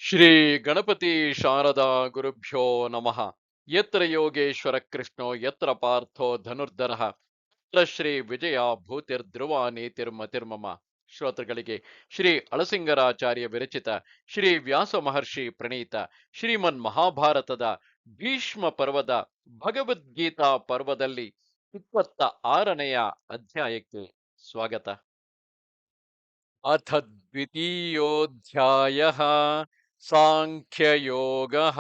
ಶ್ರೀ ಗಣಪತಿ ಶಾರದಾ ಗುರುಭ್ಯೋ ನಮಃ. ಯತ್ರ ಯೋಗೇಶ್ವರ ಕೃಷ್ಣೋ ಯತ್ರ ಪಾರ್ಥೋ ಧನುರ್ಧರಃ ಯತ್ರ ಶ್ರೀ ವಿಜಯ ಭೂತಿರ್ಧ್ರುವ ನೀತಿರ್ಮತಿರ್ಮಮ. ಶ್ರೋತೃಗಳಿಗೆ ಶ್ರೀ ಅಳಸಿಂಗರಾಚಾರ್ಯ ವಿರಚಿತ ಶ್ರೀ ವ್ಯಾಸ ಮಹರ್ಷಿ ಪ್ರಣೀತ ಶ್ರೀಮನ್ ಮಹಾಭಾರತದ ಭೀಷ್ಮ ಪರ್ವದ ಭಗವದ್ಗೀತಾ ಪರ್ವದಲ್ಲಿ 26ನೆಯ ಅಧ್ಯಾಯಕ್ಕೆ ಸ್ವಾಗತ. ಅಥ ದ್ವಿತೀಯೋಧ್ಯಾಯಃ ಸಾಂಖ್ಯಯೋಗಃ.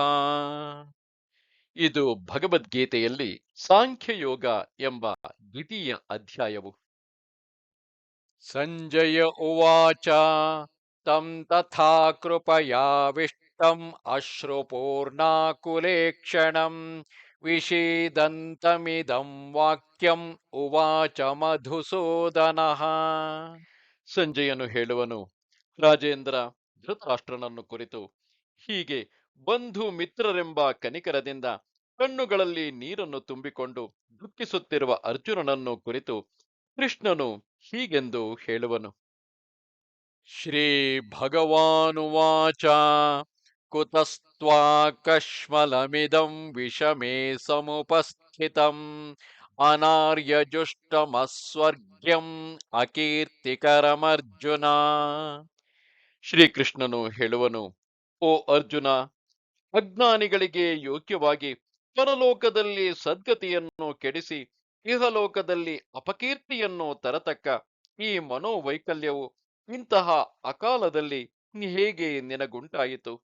ಇದು ಭಗವದ್ಗೀತೆಯಲ್ಲಿ ಸಾಂಖ್ಯಯೋಗ ಎಂಬ ದ್ವಿತೀಯ ಅಧ್ಯಾಯವು. ಸಂಜಯ ಉವಾಚ ತಂ ತಥಾ ಕೃಪಯಾವಿಷ್ಟಂ ಅಶ್ರುಪೂರ್ಣಾಕುಲೇಕ್ಷಣಂ ವಿಷೀದಂತಮಿದಂ ವಾಕ್ಯಂ ಉವಾಚ ಮಧುಸೂದನಃ. ಸಂಜಯನು ಹೇಳುವನು, ರಾಜೇಂದ್ರ ಧೃತರಾಷ್ಟ್ರನನ್ನು ಕುರಿತು ಹೀಗೆ ಬಂಧು ಮಿತ್ರರೆಂಬ ಕನಿಕರದಿಂದ ಕಣ್ಣುಗಳಲ್ಲಿ ನೀರನ್ನು ತುಂಬಿಕೊಂಡು ದುಃಖಿಸುತ್ತಿರುವ ಅರ್ಜುನನನ್ನು ಕುರಿತು ಕೃಷ್ಣನು ಹೀಗೆಂದು ಹೇಳುವನು. ಶ್ರೀ ಭಗವಾನುವಾಚ ಕುತಸ್ತ್ವಾಕಶ್ಮಲಮಿದಂ ವಿಷಮೇ ಸಮುಪಸ್ಥಿತಂ ಅನಾರ್ಯಜುಷ್ಟಮಸ್ವರ್ಗ್ಯಂ ಅಕೀರ್ತಿಕರಮರ್ಜುನ. ಶ್ರೀಕೃಷ್ಣನು ಹೇಳುವನು, ಓ ಅರ್ಜುನ, ಅಜ್ಞಾನಿಗಳಿಗೆ ಯೋಗ್ಯವಾಗಿ ಪರಲೋಕದಲ್ಲಿ ಸದ್ಗತಿಯನ್ನು ಕೆಡಿಸಿ ಇಹಲೋಕದಲ್ಲಿ ಅಪಕೀರ್ತಿಯನ್ನು ತರತಕ್ಕ ಈ ಮನೋವೈಕಲ್ಯವು ಇಂತಹ ಅಕಾಲದಲ್ಲಿ ಹೇಗೆ ನಿನಗುಂಟಾಯಿತು?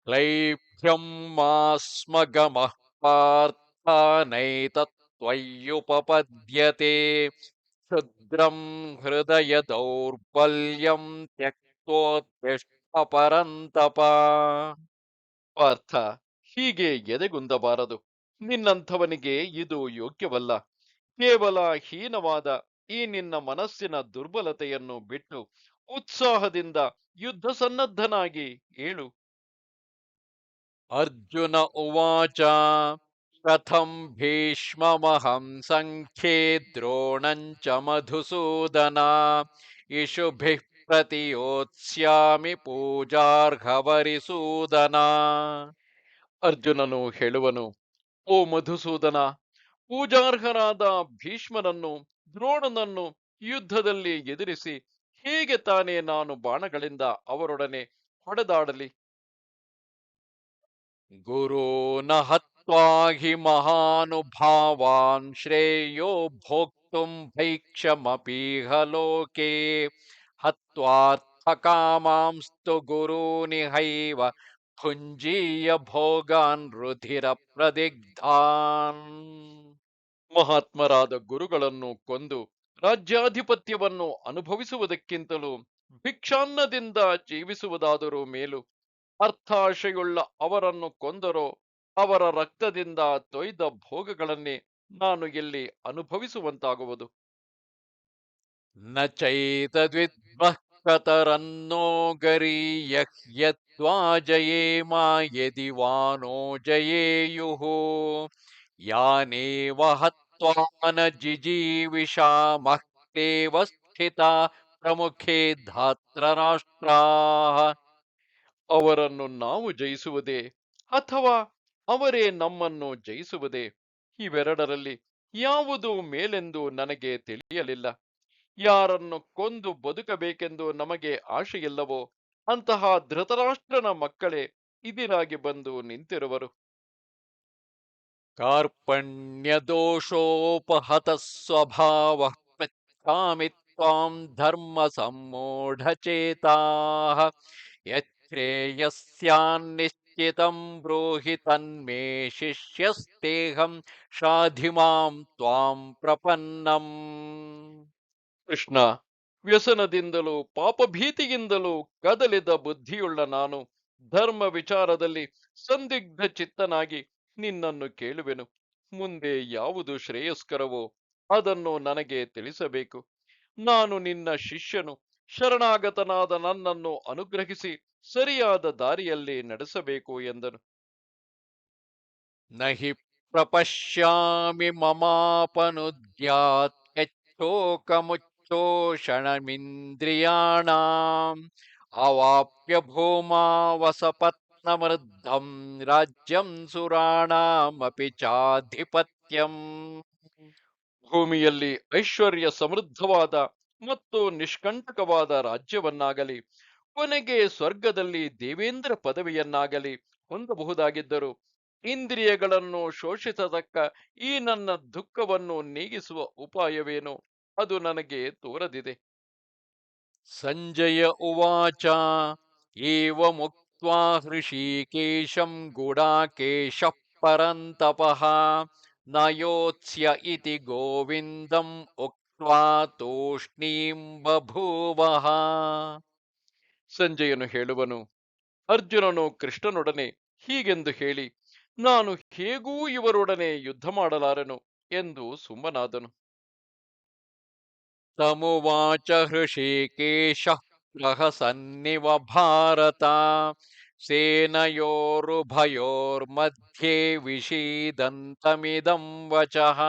ಕ್ಲೈಭ್ಯಂ ಮಾಸ್ಮಗಮಃ ಪಾರ್ಥ ನೈತತ್ವಯ್ಯುಪಪದ್ಯತೆ ಕ್ಷುದ್ರಂ ಹೃದಯ ದೌರ್ಬಲ್ಯಂ ತ್ಯಕ್ತೋತ್ತಿಷ್ಠ ಪರಂತಪ. ಪಾರ್ಥ, ಹೀಗೆ ಎದೆಗುಂದಬಾರದು. ನಿನ್ನಂಥವನಿಗೆ ಇದು ಯೋಗ್ಯವಲ್ಲ. ಕೇವಲ ಹೀನವಾದ ಈ ನಿನ್ನ ಮನಸ್ಸಿನ ದುರ್ಬಲತೆಯನ್ನು ಬಿಟ್ಟು ಉತ್ಸಾಹದಿಂದ ಯುದ್ಧ ಸನ್ನದ್ಧನಾಗಿ ಏಳು. ಅರ್ಜುನ ಉವಾಚ ಕಥಂ ಭೀಷ್ಮಮಹಂ ಸಂಖ್ಯೆ ದ್ರೋಣಂಚ ಮಧುಸೂದನ ಇಷುಭಿಃ ಪ್ರತಿಯೋತ್ಸ್ಯಾಮಿ ಪೂಜಾರ್ಹವರಿಸೂದನ. ಅರ್ಜುನನು ಹೇಳುವನು, ಓ ಮಧುಸೂದನ, ಪೂಜಾರ್ಹರಾದ ಭೀಷ್ಮನನ್ನು ದ್ರೋಣನನ್ನು ಯುದ್ಧದಲ್ಲಿ ಎದುರಿಸಿ ಹೇಗೆ ತಾನೇ ನಾನು ಬಾಣಗಳಿಂದ ಅವರೊಡನೆ ಹೊಡೆದಾಡಲಿ? ಗುರೂನ ಹತ್ವಾ ಹಿ ಮಹಾನುಭಾವಾನ್ ಶ್ರೇಯೋ ಭೋಕ್ತುಂ ಭೈಕ್ಷಮಪೀಹ ಲೋಕೆ ಹತ್ವಾರ್ಥಕಾಮಾಂಸ್ತು ಗುರೂನಿಹೈವ ಭುಂಜೀಯ ಭೋಗಾನ್ ರುಧಿರ ಪ್ರದಿಗ್ಧಾನ್. ಮಹಾತ್ಮರಾದ ಗುರುಗಳನ್ನು ಕೊಂದು ರಾಜ್ಯಾಧಿಪತ್ಯವನ್ನು ಅನುಭವಿಸುವುದಕ್ಕಿಂತಲೂ ಭಿಕ್ಷಾನ್ನದಿಂದ ಜೀವಿಸುವುದಾದರೂ ಮೇಲು. ಅರ್ಥಾಶೆಯುಳ್ಳ ಅವರನ್ನು ಕೊಂದರೋ ಅವರ ರಕ್ತದಿಂದ ತೊಯ್ದ ಭೋಗಗಳನ್ನೇ ನಾನು ಇಲ್ಲಿ ಅನುಭವಿಸುವಂತಾಗುವುದು. ನ ಚೈತದ್ವಿದ್ಮಃ ಕತರನ್ನೋ ಗರೀಯಃ ಯದ್ವಾ ಜಯೇಮ ಯದಿ ವಾನೋ ಜಯೇಯುಃ ಯಾನೇವ ಹತ್ವಾ ನ ಜಿಜೀವಿಷಾಮಃ ತೇವ ಸ್ಥಿತಾ ಪ್ರಮುಖೇ ಧಾತ್ರರಾಷ್ಟ್ರಾಃ. ಅವರನ್ನು ನಾವು ಜಯಿಸುವುದೇ ಅಥವಾ ಅವರೇ ನಮ್ಮನ್ನು ಜಯಿಸುವುದೇ? ಇವೆರಡರಲ್ಲಿ ಯಾವುದು ಮೇಲೆಂದು ನನಗೆ ತಿಳಿಯಲಿಲ್ಲ. ಯಾರನ್ನು ಕೊಂದು ಬದುಕಬೇಕೆಂದು ನಮಗೆ ಆಶೆಯಿಲ್ಲವೋ ಅಂತಹ ಧೃತರಾಷ್ಟ್ರನ ಮಕ್ಕಳೇ ಇದಿರಾಗಿ ಬಂದು ನಿಂತಿರುವರು. ಕಾರ್ಪಣ್ಯದೋಷೋಪಹತ ಸ್ವಭಾವ ಪೃಚ್ಛಾಮಿ ತ್ವಾಂ ಧರ್ಮ ಸಮ್ಮೂಢಚೇತಾಃ ಯಚ್ಛ್ರೇಯಸ್ಯಾನ್ನಿಶ್ಚಿತಂ ಬ್ರೂಹಿ ತನ್ಮೇ ಶಿಷ್ಯಸ್ತೇಹಂ ಶಾಧಿ ಮಾಂ ತ್ವಾಂ ಪ್ರಪನ್ನಂ. ಕೃಷ್ಣ, ವ್ಯಸನದಿಂದಲೂ ಪಾಪಭೀತಿಯಿಂದಲೂ ಕದಲಿದ ಬುದ್ಧಿಯುಳ್ಳ ನಾನು ಧರ್ಮ ವಿಚಾರದಲ್ಲಿ ಸಂದಿಗ್ಧ ಚಿತ್ತನಾಗಿ ನಿನ್ನನ್ನು ಕೇಳುವೆನು. ಮುಂದೆ ಯಾವುದು ಶ್ರೇಯಸ್ಕರವೋ ಅದನ್ನು ನನಗೆ ತಿಳಿಸಬೇಕು. ನಾನು ನಿನ್ನ ಶಿಷ್ಯನು. ಶರಣಾಗತನಾದ ನನ್ನನ್ನು ಅನುಗ್ರಹಿಸಿ ಸರಿಯಾದ ದಾರಿಯಲ್ಲಿ ನಡೆಸಬೇಕು ಎಂದನು. ನಹಿ ಪ್ರಪಶ್ಯಾಮಿ ಮಮಾಪನುದ್ಯಾತ್ ಯಚ್ಚೋಕಮುಚ್ಚೋಷಣಮಿಂದ್ರಿಯಾಣಾಂ ಅವಾಪ್ಯ ಭೂಮಾ ವಸಪತ್ನಮೃದ್ಧಂ ರಾಜ್ಯಂ ಸುರಾಣಾಮಪಿ ಚಾಧಿಪತ್ಯಂ. ಭೂಮಿಯಲ್ಲಿ ಐಶ್ವರ್ಯ ಸಮೃದ್ಧವಾದ ಮತ್ತು ನಿಷ್ಕಂಟಕವಾದ ರಾಜ್ಯವನ್ನಾಗಲಿ, ಕೊನೆಗೆ ಸ್ವರ್ಗದಲ್ಲಿ ದೇವೇಂದ್ರ ಪದವಿಯನ್ನಾಗಲಿ ಹೊಂದಬಹುದಾಗಿದ್ದರು, ಇಂದ್ರಿಯಗಳನ್ನು ಶೋಷಿಸತಕ್ಕ ಈ ನನ್ನ ದುಃಖವನ್ನು ನೀಗಿಸುವ ಉಪಾಯವೇನು, ಅದು ನನಗೆ ತೋರದಿದೆ. ಸಂಜಯ ಉವಾಚ ಏವಮುಕ್ತ್ವಾ ಹೃಷೀಕೇಶಂ ಗುಡಾಕೇಶಃ ಪರಂತಪಃ ನ ಯೋತ್ಸ್ಯ ಇತಿ ಗೋವಿಂದಂ ಉಕ್ತ್ವಾ ತೂಷ್ಣೀಂ ಬಭೂವಃ. ಸಂಜಯನು ಹೇಳುವನು, ಅರ್ಜುನನು ಕೃಷ್ಣನೊಡನೆ ಹೀಗೆಂದು ಹೇಳಿ, ನಾನು ಹೇಗೂ ಇವರೊಡನೆ ಯುದ್ಧ ಮಾಡಲಾರನು ಎಂದು ಸುಮ್ಮನಾದನು. ತಮುವಾಚ ಹೃಷೀಕೇಶಃ ಪ್ರಹಸನ್ನಿವ ಭಾರತ ಸೇನಯೋರುಭಯೋರ್ಮಧ್ಯೆ ವಿಷೀದಂತಮಿದಂ ವಚಃ.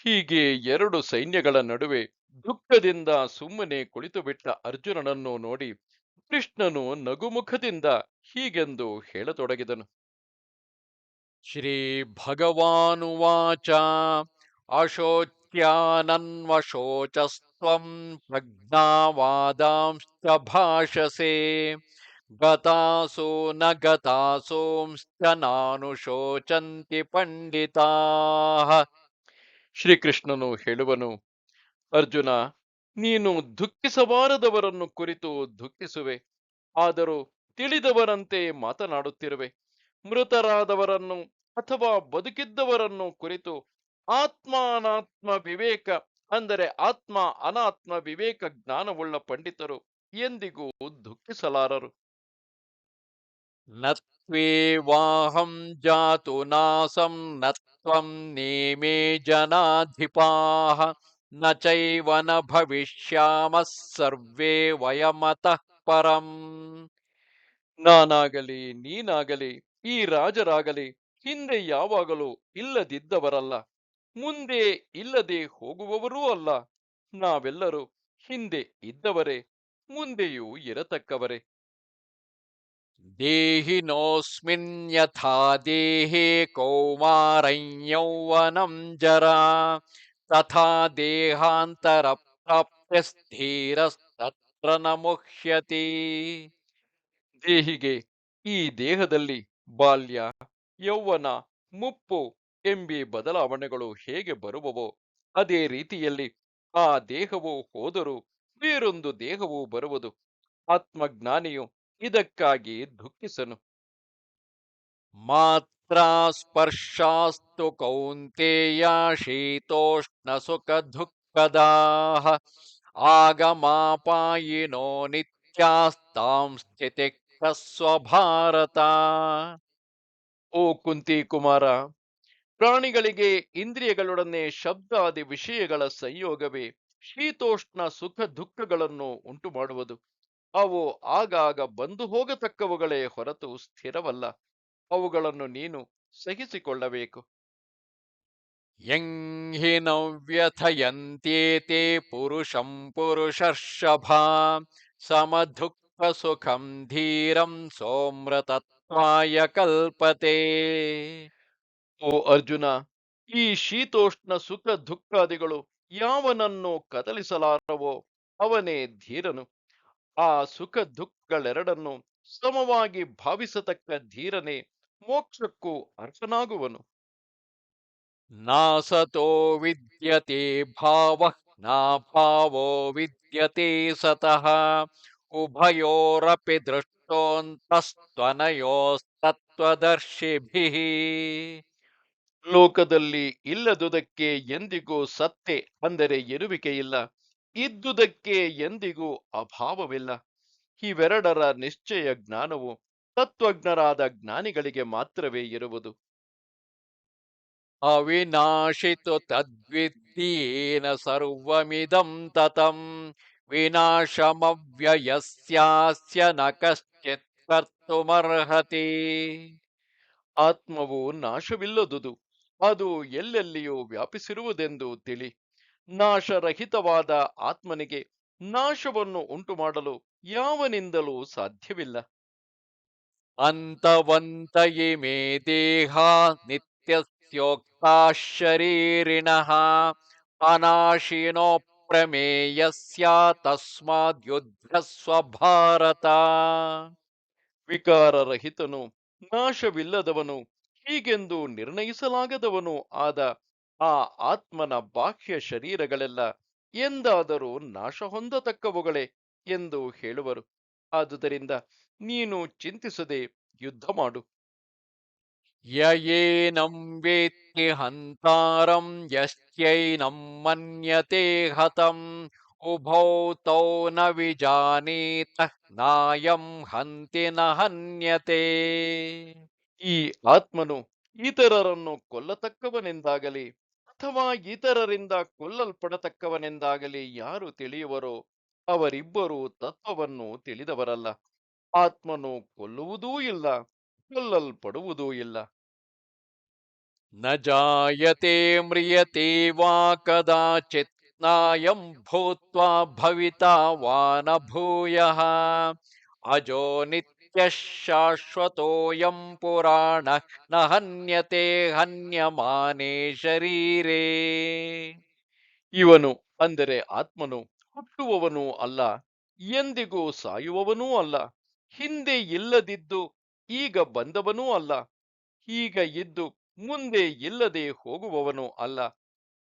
ಹೀಗೆ ಎರಡು ಸೈನ್ಯಗಳ ನಡುವೆ ದುಃಖದಿಂದ ಸುಮ್ಮನೆ ಕುಳಿತುಬಿಟ್ಟ ಅರ್ಜುನನನ್ನು ನೋಡಿ ಕೃಷ್ಣನು ನಗುಮುಖದಿಂದ ಹೀಗೆಂದು ಹೇಳತೊಡಗಿದನು. ಶ್ರೀ ಭಗವಾನುವಾಚ ಅಶೋಚ್ಯಾನನ್ವಶೋಚಸ್ತ್ವಂ ಪ್ರಜ್ಞಾವಾದಾಂಶ್ಚ ಭಾಷಸೆ ಗತಾಸೋ ನ ಗತಾಸೋಂಶ್ಚ ನಾನುಶೋಚಂತಿ ಪಂಡಿತಾಃ. ಶ್ರೀಕೃಷ್ಣನು ಹೇಳುವನು, ಅರ್ಜುನ, ನೀನು ದುಃಖಿಸಬಾರದವರನ್ನು ಕುರಿತು ದುಃಖಿಸುವೆ, ಆದರೂ ತಿಳಿದವರಂತೆ ಮಾತನಾಡುತ್ತಿರುವೆ. ಮೃತರಾದವರನ್ನು ಅಥವಾ ಬದುಕಿದ್ದವರನ್ನು ಕುರಿತು ಆತ್ಮ ಅನಾತ್ಮ ವಿವೇಕ, ಅಂದರೆ ಆತ್ಮ ಅನಾತ್ಮ ವಿವೇಕ ಜ್ಞಾನವುಳ್ಳ ಪಂಡಿತರು ಎಂದಿಗೂ ದುಃಖಿಸಲಾರರು. ನ ತ್ವೇವಾಹಂ ಜಾತು ನಾಸಂ ನ ತ್ವಂ ನೇಮೇ ಜನಾಧಿಪಾಃ ನ ಚೈವ ನ ಭವಿಷ್ಯಾಮಃ ಸರ್ವೇ ವಯಮತಃ ಪರಂ. ನಾನಾಗಲಿ ನೀನಾಗಲಿ ಈ ರಾಜರಾಗಲಿ ಹಿಂದೆ ಯಾವಾಗಲೂ ಇಲ್ಲದಿದ್ದವರಲ್ಲ, ಮುಂದೆ ಇಲ್ಲದೆ ಹೋಗುವವರೂ ಅಲ್ಲ. ನಾವೆಲ್ಲರೂ ಹಿಂದೆ ಇದ್ದವರೇ, ಮುಂದೆಯೂ ಇರತಕ್ಕವರೇ. ದೇಹಿನೋಸ್ಮಿನ್ ಯಥಾ ದೇಹೇ ಕೌಮಾರಂ ಯೌವನಂ ಜರಾ ತಥಾ ದೇಹಾಂತರ ಪ್ರಾಪ್ಯ ಸ್ಥಿರಸ್ತತ್ರ ನ ಮುಹ್ಯತಿ. ದೇಹಿಗೆ ಈ ದೇಹದಲ್ಲಿ ಬಾಲ್ಯ, ಯೌವನ, ಮುಪ್ಪು ಎಂಬಿ ಬದಲಾವಣೆಗಳು ಹೇಗೆ ಬರುವವೋ, ಅದೇ ರೀತಿಯಲ್ಲಿ ಆ ದೇಹವು ಹೋದರೂ ಬೇರೊಂದು ದೇಹವು ಬರುವುದು. ಆತ್ಮಜ್ಞಾನಿಯು ಇದಕ್ಕಾಗಿ ದುಃಖಿಸನು. ಮಾತ್ರಾ ಸ್ಪರ್ಶಾಸ್ತು ಕೌಂತೇಯ ಶೀತೋಷ್ಣ ಸುಖ ದುಃಖದಾಃ ಆಗಮಾಪಾಯಿನೋ ನಿತ್ಯಾಸ್ತಾಂ ಸ್ಥಿತಿಃ ಭಾರತ. ಓ ಕುಂತಿ ಕುಮಾರ, ಪ್ರಾಣಿಗಳಿಗೆ ಇಂದ್ರಿಯಗಳೊಡನೆ ಶಬ್ದಾದಿ ವಿಷಯಗಳ ಸಂಯೋಗವೇ ಶೀತೋಷ್ಣ ಸುಖ ದುಃಖಗಳನ್ನು ಉಂಟು ಮಾಡುವುದು. ಅವು ಆಗಾಗ ಬಂದು ಹೋಗತಕ್ಕವುಗಳೇ ಹೊರತು ಸ್ಥಿರವಲ್ಲ. ಅವುಗಳನ್ನು ನೀನು ಸಹಿಸಿಕೊಳ್ಳಬೇಕು. ಯಂ ಹಿ ನ ವ್ಯಥಯಂತ್ಯೇತೆ ಪುರುಷಂ ಪುರುಷರ್ಷಭಾ ಸಮದುಃಖ ಸುಖಂ ಧೀರಂ ಸೋಮ್ರತತ್ವಾಯ ಕಲ್ಪತೆ. ಓ ಅರ್ಜುನ, ಈ ಶೀತೋಷ್ಣ ಸುಖ ದುಃಖಾದಿಗಳು ಯಾವನನ್ನು ಕದಲಿಸಲಾರವೋ ಅವನೇ ಧೀರನು. ಆ ಸುಖ ದುಃಖಗಳೆರಡನ್ನು ಸಮವಾಗಿ ಭಾವಿಸತಕ್ಕ ಧೀರನೇ ಮೋಕ್ಷಕ್ಕೂ ಅರ್ಹನಾಗುವನು. ನಾಸತೋ ವಿದ್ಯತೆ ಭಾವಃ ನಾಭಾವೋ ವಿದ್ಯತೆ ಸತಃ ಉಭಯೋರಪಿ ದೃಷ್ಟೋऽन्तಸ್ತ್ವನಯೋಸ್ತತ್ವದರ್ಶಿಭಿಃ. ಲೋಕದಲ್ಲಿ ಇಲ್ಲದುದಕ್ಕೆ ಎಂದಿಗೂ ಸತ್ತೆ, ಅಂದರೆ ಇರುವಿಕೆಯಿಲ್ಲ, ಇದ್ದುದಕ್ಕೆ ಎಂದಿಗೂ ಅಭಾವವಿಲ್ಲ. ಇವೆರಡರ ನಿಶ್ಚಯ ಜ್ಞಾನವು ತತ್ವಜ್ಞರಾದ ಜ್ಞಾನಿಗಳಿಗೆ ಮಾತ್ರವೇ ಇರುವುದು. ಅವಿನಾಶಿತು ತದ್ವಿದ್ದೀಯೇನ ಸರ್ವಮಿದಂ ತತಂ ವಿನಾಶಮವ್ಯಯಸ್ಯಾಸ್ಯ ನ ಕಶ್ಚಿತ್ ಕರ್ತುಮರ್ಹತಿ. ಆತ್ಮವು ನಾಶವಿಲ್ಲದುದು, ಅದು ಎಲ್ಲೆಲ್ಲಿಯೂ ವ್ಯಾಪಿಸಿರುವುದೆಂದು ತಿಳಿ. ನಾಶರಹಿತವಾದ ಆತ್ಮನಿಗೆ ನಾಶವನ್ನು ಉಂಟು ಮಾಡಲು ಯಾವನಿಂದಲೂ ಸಾಧ್ಯವಿಲ್ಲ. ಅಂತವಂತ ಇಮೇ ದೇಹಾ ನಿತ್ಯಸ್ಯೋಕ್ತಾ ಶರೀರಿಣಃ ಅನಾಶಿನೋ ಪ್ರಮೇಯಸ್ಯ ತಸ್ಮಾದ್ಯುಧ್ಯಸ್ವ ಭಾರತ. ವಿಕಾರರಹಿತನು, ನಾಶವಿಲ್ಲದವನು, ಹೀಗೆಂದು ನಿರ್ಣಯಿಸಲಾಗದವನು ಆದ ಆ ಆತ್ಮನ ಬಾಹ್ಯ ಶರೀರಗಳೆಲ್ಲ ಎಂದಾದರೂ ನಾಶ ಹೊಂದತಕ್ಕವುಗಳೇ ಎಂದು ಹೇಳುವರು. ಆದುದರಿಂದ ನೀನು ಚಿಂತಿಸದೆ ಯುದ್ಧ ಮಾಡು. ಯಯೇನಂ ವೇತ್ತಿ ಹಂತಾರಂ ಯಶ್ಚೈನಂ ಮನ್ಯತೆ ಹತಂ ಉಭೌ ತೌ ನ ವಿಜಾನೀತಃ ನಾಯಂ ಹಂತಿ ನ ಹನ್ಯತೆ. ಈ ಆತ್ಮನು ಇತರರನ್ನು ಕೊಲ್ಲತಕ್ಕವನೆಂದಾಗಲಿ ಅಥವಾ ಇತರರಿಂದ ಕೊಲ್ಲಲ್ಪಡತಕ್ಕವನೆಂದಾಗಲಿ ಯಾರು ತಿಳಿಯುವರೋ ಅವರಿಬ್ಬರೂ ತತ್ವವನ್ನು ತಿಳಿದವರಲ್ಲ. ಆತ್ಮನು ಕೊಲ್ಲುವುದೂ ಇಲ್ಲ, ಕೊಲ್ಲಲ್ಪಡುವುದೂ ಇಲ್ಲ. ನ ಜಾಯತೆ ಮ್ರಿಯತೆ ವಾ ಕದಾಚಿತ್ ನಾಯಂ ಭೂತ್ವಾ ಭವಿತಾ ವಾ ನ ಭೂಯಃ ಅಜೋ ನಿತ್ಯಃ ಶಾಶ್ವತೋಯಂ ಪುರಾಣಃ ನ ಹನ್ಯತೆ ಹನ್ಯಮಾನೇ ಶರೀರೇ. ಇವನು ಅಂದರೆ ಆತ್ಮನು ಹುಟ್ಟುವವನೂ ಅಲ್ಲ, ಎಂದಿಗೂ ಸಾಯುವವನೂ ಅಲ್ಲ, ಹಿಂದೆ ಇಲ್ಲದಿದ್ದು ಈಗ ಬಂದವನೂ ಅಲ್ಲ, ಈಗ ಇದ್ದು ಮುಂದೆ ಇಲ್ಲದೆ ಹೋಗುವವನೂ ಅಲ್ಲ.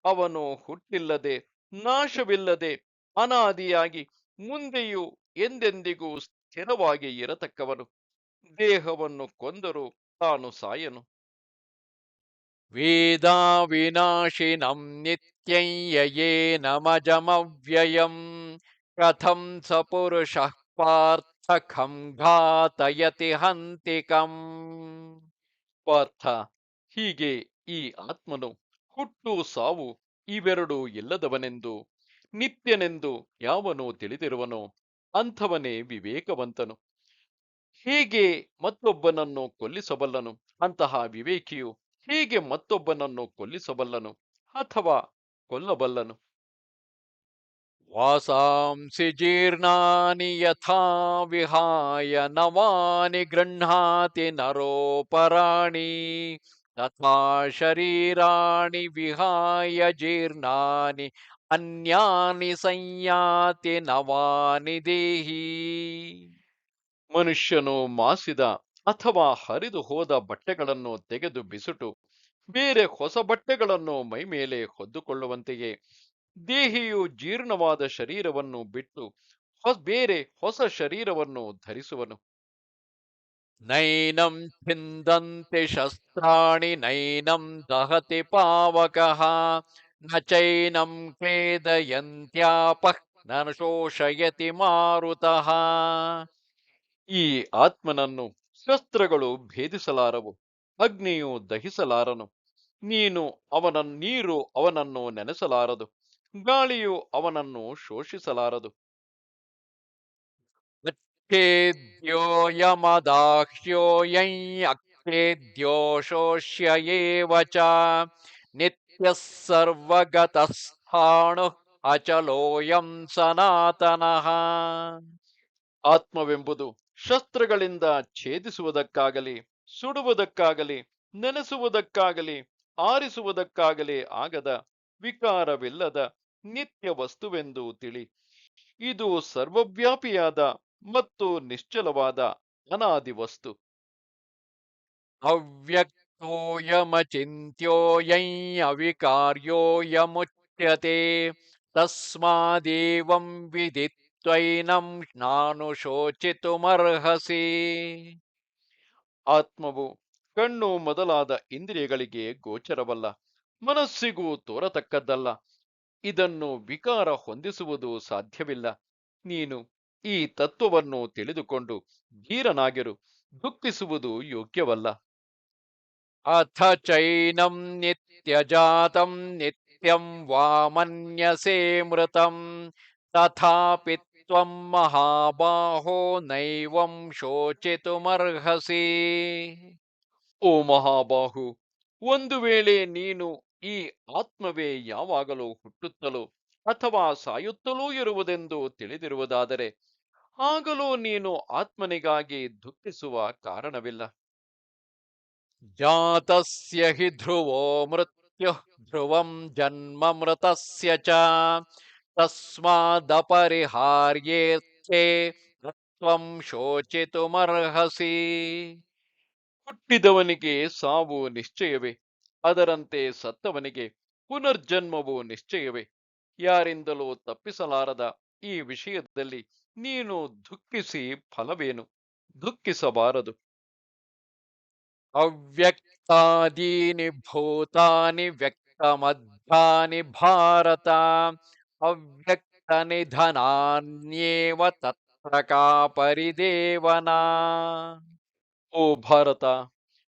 ಅವನು ಹುಟ್ಟಿಲ್ಲದೆ, ನಾಶವಿಲ್ಲದೆ, ಅನಾದಿಯಾಗಿ ಮುಂದೆಯೂ ಎಂದೆಂದಿಗೂ ಸ್ಥಿರವಾಗಿ ಇರತಕ್ಕವನು. ದೇಹವನ್ನು ಕೊಂದರೂ ತಾನು ಸಾಯನು. ವೇದಾ ವಿನಾಶಿನಂ ನಿತ್ಯಂ ಯಯೇನಮಜಮವ್ಯಯಂ ಕಥಂ ಸ ಪುರುಷಃ ಪಾರ್ಥ ಖಂ ಘಾತಯತಿ ಹಂತಿಕಂ. ಪಾರ್ಥ, ಹೀಗೆ ಈ ಆತ್ಮನು ಹುಟ್ಟು ಸಾವು ಇವೆರಡೂ ಇಲ್ಲದವನೆಂದು, ನಿತ್ಯನೆಂದು ಯಾವನು ತಿಳಿದಿರುವನೋ ಅಂಥವನೇ ವಿವೇಕವಂತನು. ಹೇಗೆ ಮತ್ತೊಬ್ಬನನ್ನು ಕೊಲ್ಲಿಸಬಲ್ಲನು? ಅಂತಹ ವಿವೇಕಿಯು ಹೇಗೆ ಮತ್ತೊಬ್ಬನನ್ನು ಕೊಲ್ಲಿಸಬಲ್ಲನು ಅಥವಾ ಕೊಲ್ಲಬಲ್ಲನು? ವಾಸಾಂಸಿ ಜೀರ್ಣಾನಿ ಯಥಾ ವಿಹಾಯ ನವಾನಿ ಗೃಹ್ಣಾತಿ ನರೋಪರಾಣಿ ತಥಾ ಶರೀರಾಣಿ ವಿಹಾಯ ಜೀರ್ಣಾನಿ ಅನ್ಯಾನಿ ಸಂಯಾತಿ ನವಾನಿ ದೇಹಿ. ಮನುಷ್ಯನು ಮಾಸಿದ ಅಥವಾ ಹರಿದು ಹೋದ ಬಟ್ಟೆಗಳನ್ನು ತೆಗೆದು ಬಿಸುಟು ಬೇರೆ ಹೊಸ ಬಟ್ಟೆಗಳನ್ನು ಮೈಮೇಲೆ ಹೊದ್ದುಕೊಳ್ಳುವಂತೆಯೇ ದೇಹಿಯು ಜೀರ್ಣವಾದ ಶರೀರವನ್ನು ಬಿಟ್ಟು ಬೇರೆ ಹೊಸ ಶರೀರವನ್ನು ಧರಿಸುವನು. ನೈನಂ ಛಿಂದಂತಿ ಶಸ್ತ್ರಾಣಿ ನೈನಂ ದಹತಿ ಪಾವಕಃ ನ ಚೈನಂ ಕ್ಲೇದಯಂತ್ಯಾಪಃ ನ ಶೋಷಯತಿ ಮಾರುತಃ. ಈ ಆತ್ಮನನ್ನು ಶಸ್ತ್ರಗಳು ಭೇದಿಸಲಾರವು, ಅಗ್ನಿಯು ದಹಿಸಲಾರನು. ನೀರು ಅವನನ್ನು ನೆನೆಸಲಾರದು, ಗಾಳಿಯು ಅವನನ್ನು ಶೋಷಿಸಲಾರದು. अच्छेद्यो यमदाह्योऽयं अक्लेद्यो शोष्य एव च नित्यः सर्वगतः स्थाणुः अचलोऽयं सनातनः. ಆತ್ಮವೆಂಬುದು ಶಸ್ತ್ರಗಳಿಂದ ಛೇದಿಸುವುದಕ್ಕಾಗಲಿ, ಸುಡುವುದಕ್ಕಾಗಲಿ, ನೆನೆಸುವುದಕ್ಕಾಗಲಿ, ಆರಿಸುವುದಕ್ಕಾಗಲಿ ಆಗದ ವಿಕಾರವಿಲ್ಲದ ನಿತ್ಯ ವಸ್ತುವೆಂದು ತಿಳಿ. ಇದು ಸರ್ವವ್ಯಾಪಿಯಾದ ಮತ್ತು ನಿಶ್ಚಲವಾದ ಅನಾದಿ ವಸ್ತು. अव्यक्तोऽयमचिन्त्योऽयं अविकार्योऽयमुच्यते तस्मादेवं विदित्वैनं नानुशोचितुमर्हसि. ಆತ್ಮವು ಕಣ್ಣು ಮೊದಲಾದ ಇಂದ್ರಿಯಗಳಿಗೆ ಗೋಚರವಲ್ಲ, ಮನಸ್ಸಿಗೂ ತೋರತಕ್ಕದ್ದಲ್ಲ. ಇದನ್ನು ವಿಕಾರ ಹೊಂದಿಸುವುದು ಸಾಧ್ಯವಿಲ್ಲ. ನೀನು ಈ ತತ್ವವನ್ನು ತಿಳಿದುಕೊಂಡು ಧೀರನಾಗಿರು, ದುಃಖಿಸುವುದು ಯೋಗ್ಯವಲ್ಲ. अथ चैनं नित्यजातं नित्यं वा मन्यसे मृतं तथापि त्वं महाबाहो नैवं शोचितुमर्हसि. ಓ ಮಹಾಬಾಹು, ಒಂದು ವೇಳೆ ನೀನು ಈ ಆತ್ಮವೇ ಯಾವಾಗಲೂ ಹುಟ್ಟುತ್ತಲೋ ಅಥವಾ ಸಾಯುತ್ತಲೂ ಇರುವುದೆಂದು ತಿಳಿದಿರುವುದಾದರೆ ಆಗಲೂ ನೀನು ಆತ್ಮನಿಗಾಗಿ ದುಃಖಿಸುವ ಕಾರಣವಿಲ್ಲ. ಜಾತಸ್ಯ ಹಿ ಧ್ರುವೋ ಮೃತ್ಯುಃ ಧ್ರುವಂ ಜನ್ಮ ಮೃತಸ್ಯ ಚ ತಸ್ಮಾದಪರಿಹಾರ್ಯೇರ್ಥೇ ತ್ವಂ ಶೋಚಿತುಮರ್ಹಸಿ. ಹುಟ್ಟಿದವನಿಗೆ ಸಾವು ನಿಶ್ಚಯವೇ, ಅದರಂತೆ ಸತ್ತವನಿಗೆ ಪುನರ್ಜನ್ಮವು ನಿಶ್ಚಯವೇ. ಯಾರಿಂದಲೂ ತಪ್ಪಿಸಲಾರದ ಈ ವಿಷಯದಲ್ಲಿ ನೀನು ದುಃಖಿಸಿ ಫಲವೇನು? ದುಃಖಿಸಬಾರದು. ಅವ್ಯಕ್ತಾದೀನಿ ಭೂತಾನಿ ವ್ಯಕ್ತಮಧ್ಯಾನಿ ಭಾರತ ಅವ್ಯಕ್ತನಿಧನಾನ್ಯೇವ ತತ್ರ ಕಾ ಪರಿದೇವನಾ. ಓ ಭಾರತ,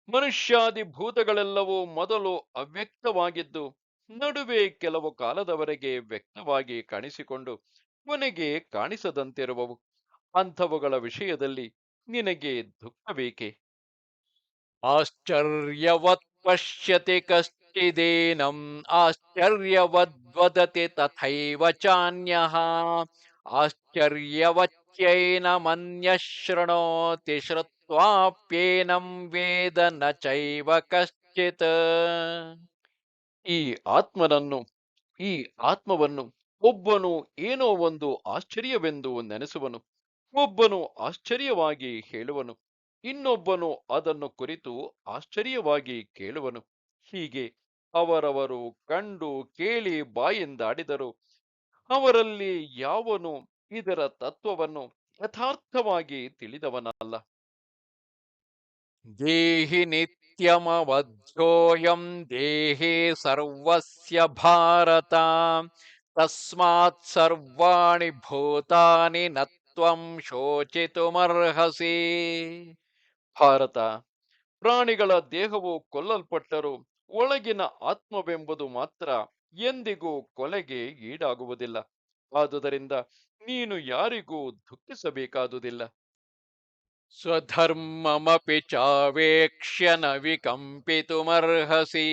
ಮನುಷ್ಯಾದಿ ಭೂತಗಳೆಲ್ಲವೂ ಮೊದಲು ಅವ್ಯಕ್ತವಾಗಿದ್ದು ನಡುವೆ ಕೆಲವು ಕಾಲದವರೆಗೆ ವ್ಯಕ್ತವಾಗಿ ಕಾಣಿಸಿಕೊಂಡು ಕೊನೆಗೆ ಕಾಣಿಸದಂತಿರುವವು. ಅಂಥವುಗಳ ವಿಷಯದಲ್ಲಿ ನಿನಗೆ ದುಃಖಬೇಕೆ? ಆಶ್ಚರ್ಯವತ್ ಪಶ್ಯತಿ ಕಶ್ಚಿದೇನಂ ಆಶ್ಚರ್ಯವದ್ವದತಿ ತಥೈವ ಚಾನ್ಯಃ ಆಶ್ಚರ್ಯವಚ್ಯೈನಮನ್ಯಃ ಶೃಣೋತಿ ಶ್ರುತ್ವಾಪ್ಯೇನಂ ವೇದ ನ ಚೈವ ಕಶ್ಚಿತ್. ಈ ಆತ್ಮನನ್ನು ಈ ಆತ್ಮವನ್ನು ಒಬ್ಬನು ಏನೋ ಒಂದು ಆಶ್ಚರ್ಯವೆಂದು ನೆನೆಸುವನು, ಒಬ್ಬನು ಆಶ್ಚರ್ಯವಾಗಿ ಹೇಳುವನು, ಇನ್ನೊಬ್ಬನು ಅದನ್ನು ಕುರಿತು ಆಶ್ಚರ್ಯವಾಗಿ ಕೇಳುವನು. ಹೀಗೆ ಅವರವರು ಕಂಡು ಕೇಳಿ ಬಾಯಿಂದಾಡಿದರು. ಅವರಲ್ಲಿ ಯಾವನು ಇದರ ತತ್ವವನ್ನು ಯಥಾರ್ಥವಾಗಿ ತಿಳಿದವನಲ್ಲ. ದೇಹಿ ನಿತ್ಯಮವಧ್ಯೋಯಂ ದೇಹೇ ಸರ್ವಸ್ಯ ಭಾರತ ತಸ್ಮಾತ್ ಸರ್ವಾಣಿ ಭೂತಾನಿ ನ ತ್ವಂ ಶೋಚಿತುಮರ್ಹಸಿ. ಭಾರತ, ಪ್ರಾಣಿಗಳ ದೇಹವು ಕೊಲ್ಲಲ್ಪಟ್ಟರೂ ಒಳಗಿನ ಆತ್ಮವೆಂಬುದು ಮಾತ್ರ ಎಂದಿಗೂ ಕೊಲೆಗೆ ಈಡಾಗುವುದಿಲ್ಲ. ಆದುದರಿಂದ ನೀನು ಯಾರಿಗೂ ದುಃಖಿಸಬೇಕಾದುದಿಲ್ಲ. ಸ್ವಧರ್ಮಮಪಿ ಚಾವೇಕ್ಷ್ಯ ನ ವಿಕಂಪಿತುಮರ್ಹಸಿ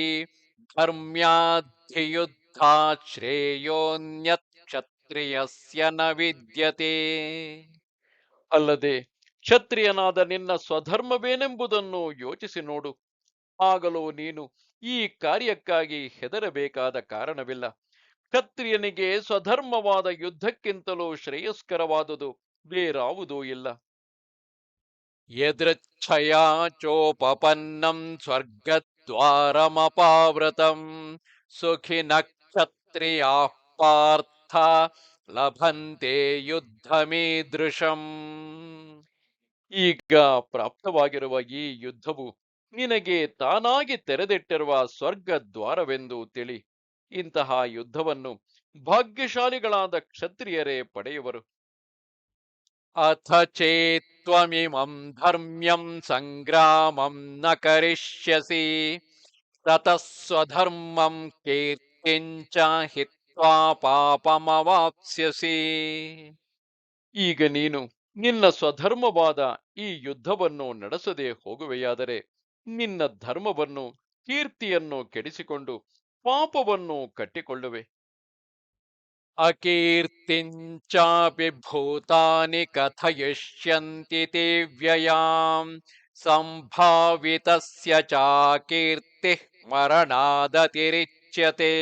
ಧರ್ಮ್ಯಾದ್ಧಿಯುದ್ಧಾತ್ ಶ್ರೇಯೋನ್ಯತ್ ಕ್ಷತ್ರಿಯಸ್ಯ ನ ವಿದ್ಯತೆ. ಅಲ್ಲದೆ ಕ್ಷತ್ರಿಯನಾದ ನಿನ್ನ ಸ್ವಧರ್ಮವೇನೆಂಬುದನ್ನು ಯೋಚಿಸಿ ನೋಡು. ಆಗಲೂ ನೀನು ಈ ಕಾರ್ಯಕ್ಕಾಗಿ ಹೆದರಬೇಕಾದ ಕಾರಣವಿಲ್ಲ. ಕ್ಷತ್ರಿಯನಿಗೆ ಸ್ವಧರ್ಮವಾದ ಯುದ್ಧಕ್ಕಿಂತಲೂ ಶ್ರೇಯಸ್ಕರವಾದುದು ಬೇರಾವುದೂ ಇಲ್ಲ. ಯದೃಚ್ಛಯಾ ಚೋಪಪನ್ನಂ ಸ್ವರ್ಗದ್ವಾರಮಪಾವೃತಂ ಸುಖಿನಃ ಕ್ಷತ್ರಿಯಾಃ ಪಾರ್ಥ ಲಭಂತೆ ಯುದ್ಧಮೀದೃಶಂ. ಈಗ ಪ್ರಾಪ್ತವಾಗಿರುವ ಈ ಯುದ್ಧವು ನಿನಗೆ ತಾನಾಗಿ ತೆರೆದಿಟ್ಟಿರುವ ಸ್ವರ್ಗ ದ್ವಾರವೆಂದು ತಿಳಿ. ಇಂತಹ ಯುದ್ಧವನ್ನು ಭಾಗ್ಯಶಾಲಿಗಳಾದ ಕ್ಷತ್ರಿಯರೇ ಪಡೆಯುವರು. ಅಥ ಚೇತ್ತ್ವಮಿಮಂ ಧರ್ಮ್ಯಂ ಸಂಗ್ರಾಮಂ ನ ಕರಿಷ್ಯಸಿ ತತಃ ಸ್ವಧರ್ಮಂ ಕೀರ್ತಿಂಚ ಹಿತ್ವಾ ಪಾಪಮವಾಪ್ಸ್ಯಸಿ. ಈಗ ನೀನು ನಿನ್ನ ಸ್ವಧರ್ಮವಾದ ಈ ಯುದ್ಧವನ್ನು ನಡೆಸದೆ ಹೋಗುವೆಯಾದರೆ ನಿನ್ನ ಧರ್ಮವನ್ನು ಕೀರ್ತಿಯನ್ನು ಕೆಡಿಸಿಕೊಂಡು ಪಾಪವನ್ನು ಕಟ್ಟಿಕೊಳ್ಳುವೆ. ಅಕೀರ್ತಿಂಚಾಪಿ ಭೂತಾನಿ ಕಥಯಿಷ್ಯಂತಿ ತೇ ವ್ಯಯಾಂ ಸಂಭಾವಿತಸ್ಯ ಚಾಕೀರ್ತಿ ಮರಣಾದತಿರಿಚ್ಯತೆ.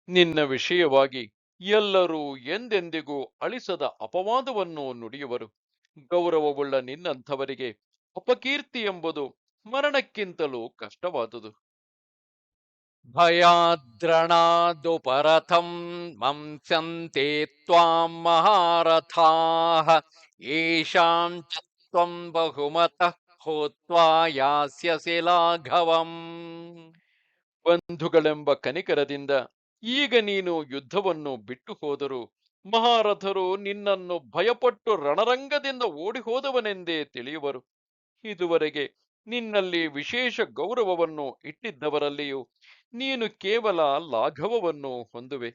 ನಿನ್ನ ವಿಷಯವಾಗಿ ಎಲ್ಲರೂ ಎಂದೆಂದಿಗೂ ಅಳಿಸದ ಅಪವಾದವನ್ನು ನುಡಿಯುವರು. ಗೌರವವುಳ್ಳ ನಿನ್ನಂಥವರಿಗೆ ಅಪಕೀರ್ತಿ ಎಂಬುದು ಮರಣಕ್ಕಿಂತಲೂ ಕಷ್ಟವಾದುದು. ಭಯಾದ್ರಣಾದುಪರಥಂ ಮಂಸ್ಯಂತೆ ತ್ವಾಂ ಮಹಾರಥಾಃ ಯೇಷಾಂ ಚ ತ್ವಂ ಬಹುಮತಃ ಭೂತ್ವಾ ಯಾಸ್ಯಸಿ ಲಾಘವಂ. ಬಂಧುಗಳೆಂಬ ಕನಿಕರದಿಂದ ಈಗ ನೀನು ಯುದ್ಧವನ್ನು ಬಿಟ್ಟು ಹೋದರೂ ಮಹಾರಥರು ನಿನ್ನನ್ನು ಭಯಪಟ್ಟು ರಣರಂಗದಿಂದ ಓಡಿ ಹೋದವನೆಂದೇ ತಿಳಿಯುವರು. ಇದುವರೆಗೆ ನಿನ್ನಲ್ಲಿ ವಿಶೇಷ ಗೌರವವನ್ನು ಇಟ್ಟಿದ್ದವರಲ್ಲಿಯೂ ನೀನು ಕೇವಲ ಲಾಘವವನ್ನು ಹೊಂದುವೆ.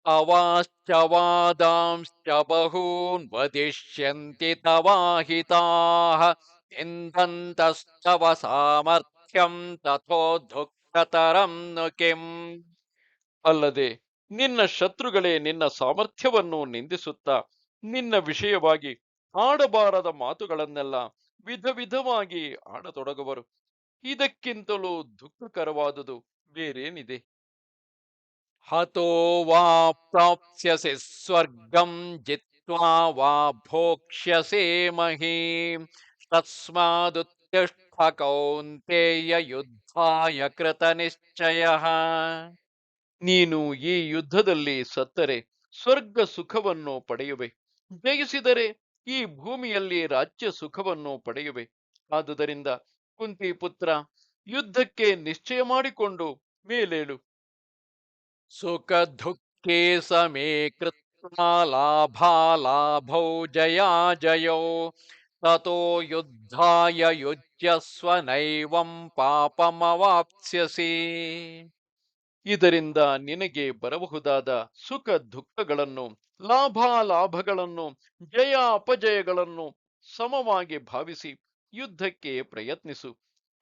ಅವಾಶ್ಚ ವಾದಾಂಶ್ಚ ಬಹೂನ್ ವದಿಷ್ಯಂತಿ ತವಾಹಿತಾಃ ನಿಂದಂತಸ್ತವ ಸಾಮರ್ಥ್ಯಂ ತಥೋದ್ಧುಕ್ತತರಂ ನು ಕಿಂ. ಅಲ್ಲದೆ ನಿನ್ನ ಶತ್ರುಗಳೇ ನಿನ್ನ ಸಾಮರ್ಥ್ಯವನ್ನು ನಿಂದಿಸುತ್ತಾ ನಿನ್ನ ವಿಷಯವಾಗಿ ಆಡಬಾರದ ಮಾತುಗಳನ್ನೆಲ್ಲ ವಿಧ ವಿಧವಾಗಿ ಆಡತೊಡಗುವರು. ಇದಕ್ಕಿಂತಲೂ ದುಃಖಕರವಾದುದು ಬೇರೇನಿದೆ? ಹತೋ ವಾ ಪ್ರಾಪ್ಸ್ಯಸಿ ಸ್ವರ್ಗಂ ಜಿತ್ವಾ ವಾ ಭೋಕ್ಷ್ಯಸೇ ಮಹೀಂ ತಸ್ಮಾದುತ್ತಿಷ್ಠ ಕೌಂತೇಯ ಯುದ್ಧಾಯ ಕೃತನಿಶ್ಚಯಃ. ನೀನು ಈ ಯುದ್ಧದಲ್ಲಿ ಸತ್ತರೆ ಸ್ವರ್ಗ ಸುಖವನ್ನು ಪಡೆಯುವೆ, ಜಯಿಸಿದರೆ ಈ ಭೂಮಿಯಲ್ಲಿ ರಾಜ್ಯ ಸುಖವನ್ನು ಪಡೆಯುವೆ. ಆದುದರಿಂದ ಕುಂತಿ ಪುತ್ರ, ಯುದ್ಧಕ್ಕೆ ನಿಶ್ಚಯ ಮಾಡಿಕೊಂಡು ಮೇಲೇಳು. ಸುಖ ದುಃಖೇ ಸಮೇ ಕೃತ್ವಾ ಲಾಭಾಲಾಭೌ ಜಯಾಜಯೌ ತತೋ ಯುದ್ಧಾಯ ಯುಜ್ಯಸ್ವ ನೈವಂ ಪಾಪಮವಾಪ್ಸ್ಯಸಿ. ಇದರಿಂದ ನಿನಗೆ ಬರಬಹುದಾದ ಸುಖ ದುಃಖಗಳನ್ನು, ಲಾಭಾಲಾಭಗಳನ್ನು, ಜಯ ಅಪಜಯಗಳನ್ನು ಸಮವಾಗಿ ಭಾವಿಸಿ ಯುದ್ಧಕ್ಕೆ ಪ್ರಯತ್ನಿಸು.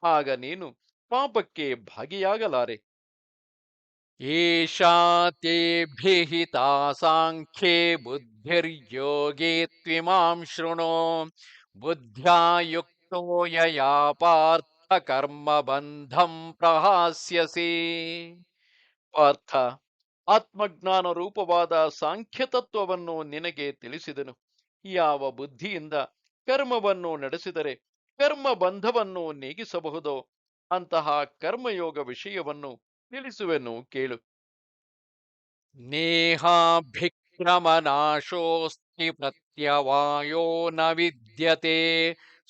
ಆಗ ನೀನು ಪಾಪಕ್ಕೆ ಭಾಗಿಯಾಗಲಾರೆ. ಏಷಾ ತೇ ಭಿಹಿತಾ ಸಾಂಖ್ಯೇ ಬುದ್ಧಿರ್ಯೋಗೇ ತ್ವಿಮಾಂ ಶೃಣು ಬುದ್ಧ್ಯಾ ಯುಕ್ತೋ ಯಯಾ ಪಾರ್ಥ ಕರ್ಮಬಂಧಂ ಪ್ರಹಾಸ್ಯಸಿ. ಪಾರ್ಥ, ಆತ್ಮಜ್ಞಾನ ರೂಪವಾದ ಸಾಂಖ್ಯ ತತ್ವವನ್ನು ನಿನಗೆ ತಿಳಿಸಿದನು. ಯಾವ ಬುದ್ಧಿಯಿಂದ ಕರ್ಮವನ್ನು ನಡೆಸಿದರೆ ಕರ್ಮ ಬಂಧವನ್ನು ನೀಗಿಸಬಹುದೋ ಅಂತಹ ಕರ್ಮಯೋಗ ವಿಷಯವನ್ನು ತಿಳಿಸುವೆನು, ಕೇಳು. ನೇಹಾಭಿಕ್ರಮನಾಶೋಸ್ತಿ ಪ್ರತ್ಯವಾಯೋ ನ ವಿದ್ಯತೆ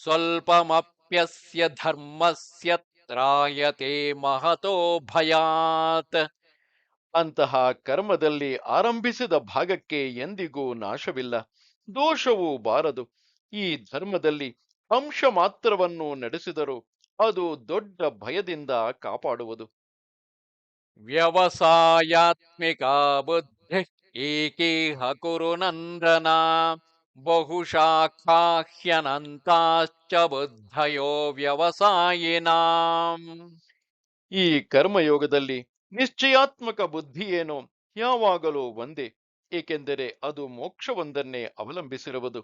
ಸ್ವಲ್ಪಮಪ್ಯಸ್ಯ ಧರ್ಮಸ್ಯ ತ್ರಾಯತೆ ಮಹತೋ ಭಯಾತ್. ಅಂತಹ ಕರ್ಮದಲ್ಲಿ ಆರಂಭಿಸಿದ ಭಾಗಕ್ಕೆ ಎಂದಿಗೂ ನಾಶವಿಲ್ಲ, ದೋಷವೂ ಬಾರದು. ಈ ಧರ್ಮದಲ್ಲಿ ಅಂಶ ಮಾತ್ರವನ್ನು ನಡೆಸಿದರೂ ಅದು ದೊಡ್ಡ ಭಯದಿಂದ ಕಾಪಾಡುವುದು. ವ್ಯವಸಾಯಾತ್ಮಿಕಾ ಬುದ್ಧಿ ಏಕೇಹ ಕುರು ನಂದನ ಬಹುಶಾಖಾ ಹ್ಯನಂತಾಶ್ಚ ಬುದ್ಧಯೋ ವ್ಯವಸಾಯಿನಾಂ. ಈ ಕರ್ಮಯೋಗದಲ್ಲಿ ನಿಶ್ಚಯಾತ್ಮಕ ಬುದ್ಧಿ ಏನೋ ಯಾವಾಗಲೂ ಒಂದೇ, ಏಕೆಂದರೆ ಅದು ಮೋಕ್ಷವೊಂದನ್ನೇ ಅವಲಂಬಿಸಿರುವುದು.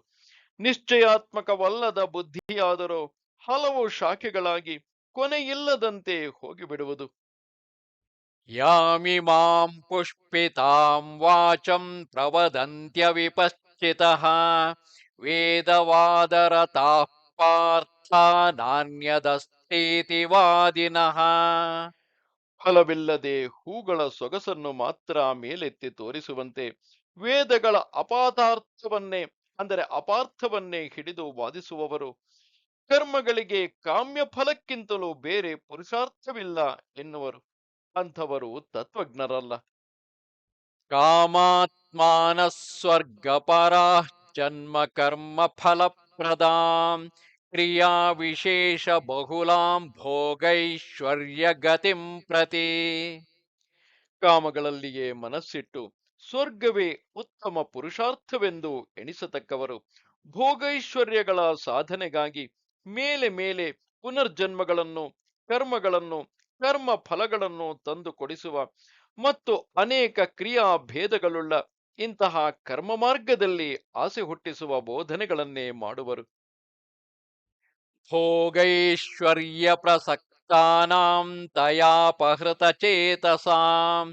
ನಿಶ್ಚಯಾತ್ಮಕವಲ್ಲದ ಬುದ್ಧಿಯಾದರೋ ಹಲವು ಶಾಖೆಗಳಾಗಿ ಕೊನೆಯಿಲ್ಲದಂತೆ ಹೋಗಿಬಿಡುವುದು. ಯಾಮಿಮಾಂ ಪುಷ್ಪಿತಾಂ ವಾಚಂ ಪ್ರವದಂತ್ಯ ವಿಪಶ್ಚಿತಃ ವೇದವಾದರತಾಃ ಪಾರ್ಥ ನಾನ್ಯದಸ್ತೀತಿ ವಾದಿನಃ. ಫಲವಿಲ್ಲದೆ ಹೂಗಳ ಸೊಗಸನ್ನು ಮಾತ್ರ ಮೇಲೆತ್ತಿ ತೋರಿಸುವಂತೆ ವೇದಗಳ ಅಪಾರ್ಥವನ್ನೇ, ಅಂದರೆ ಅಪಾರ್ಥವನ್ನೇ ಹಿಡಿದು ವಾದಿಸುವವರು, ಕರ್ಮಗಳಿಗೆ ಕಾಮ್ಯ ಫಲಕ್ಕಿಂತಲೂ ಬೇರೆ ಪುರುಷಾರ್ಥವಿಲ್ಲ ಎನ್ನುವರು, ಅಂಥವರು ತತ್ವಜ್ಞರಲ್ಲ. ಕಾಮಾತ್ಮಾನಃ ಸ್ವರ್ಗಪರಾಃ ಜನ್ಮ ಕರ್ಮ ಫಲಪ್ರದಾಂ ಕ್ರಿಯಾ ವಿಶೇಷ ಬಹುಲಾಂ ಭೋಗೈಶ್ವರ್ಯ ಗತಿಂ ಪ್ರತಿ. ಕಾಮಗಳಲ್ಲಿಯೇ ಮನಸ್ಸಿಟ್ಟು ಸ್ವರ್ಗವೇ ಉತ್ತಮ ಪುರುಷಾರ್ಥವೆಂದು ಎಣಿಸತಕ್ಕವರು ಭೋಗೈಶ್ವರ್ಯಗಳ ಸಾಧನೆಗಾಗಿ ಮೇಲೆ ಮೇಲೆ ಪುನರ್ಜನ್ಮಗಳನ್ನು, ಕರ್ಮಗಳನ್ನು, ಕರ್ಮ ಫಲಗಳನ್ನು ತಂದು ಕೊಡಿಸುವ ಮತ್ತು ಅನೇಕ ಕ್ರಿಯಾ ಭೇದಗಳುಳ್ಳ ಇಂತಹ ಕರ್ಮ ಮಾರ್ಗದಲ್ಲಿ ಆಸೆ ಹುಟ್ಟಿಸುವ ಬೋಧನೆಗಳನ್ನೇ ಮಾಡುವರು. ಭೋಗೈಶ್ವರ್ಯ ಪ್ರಸಕ್ತಾನಾಂ ತಯಾಪಹೃತ ಚೇತಸಾಂ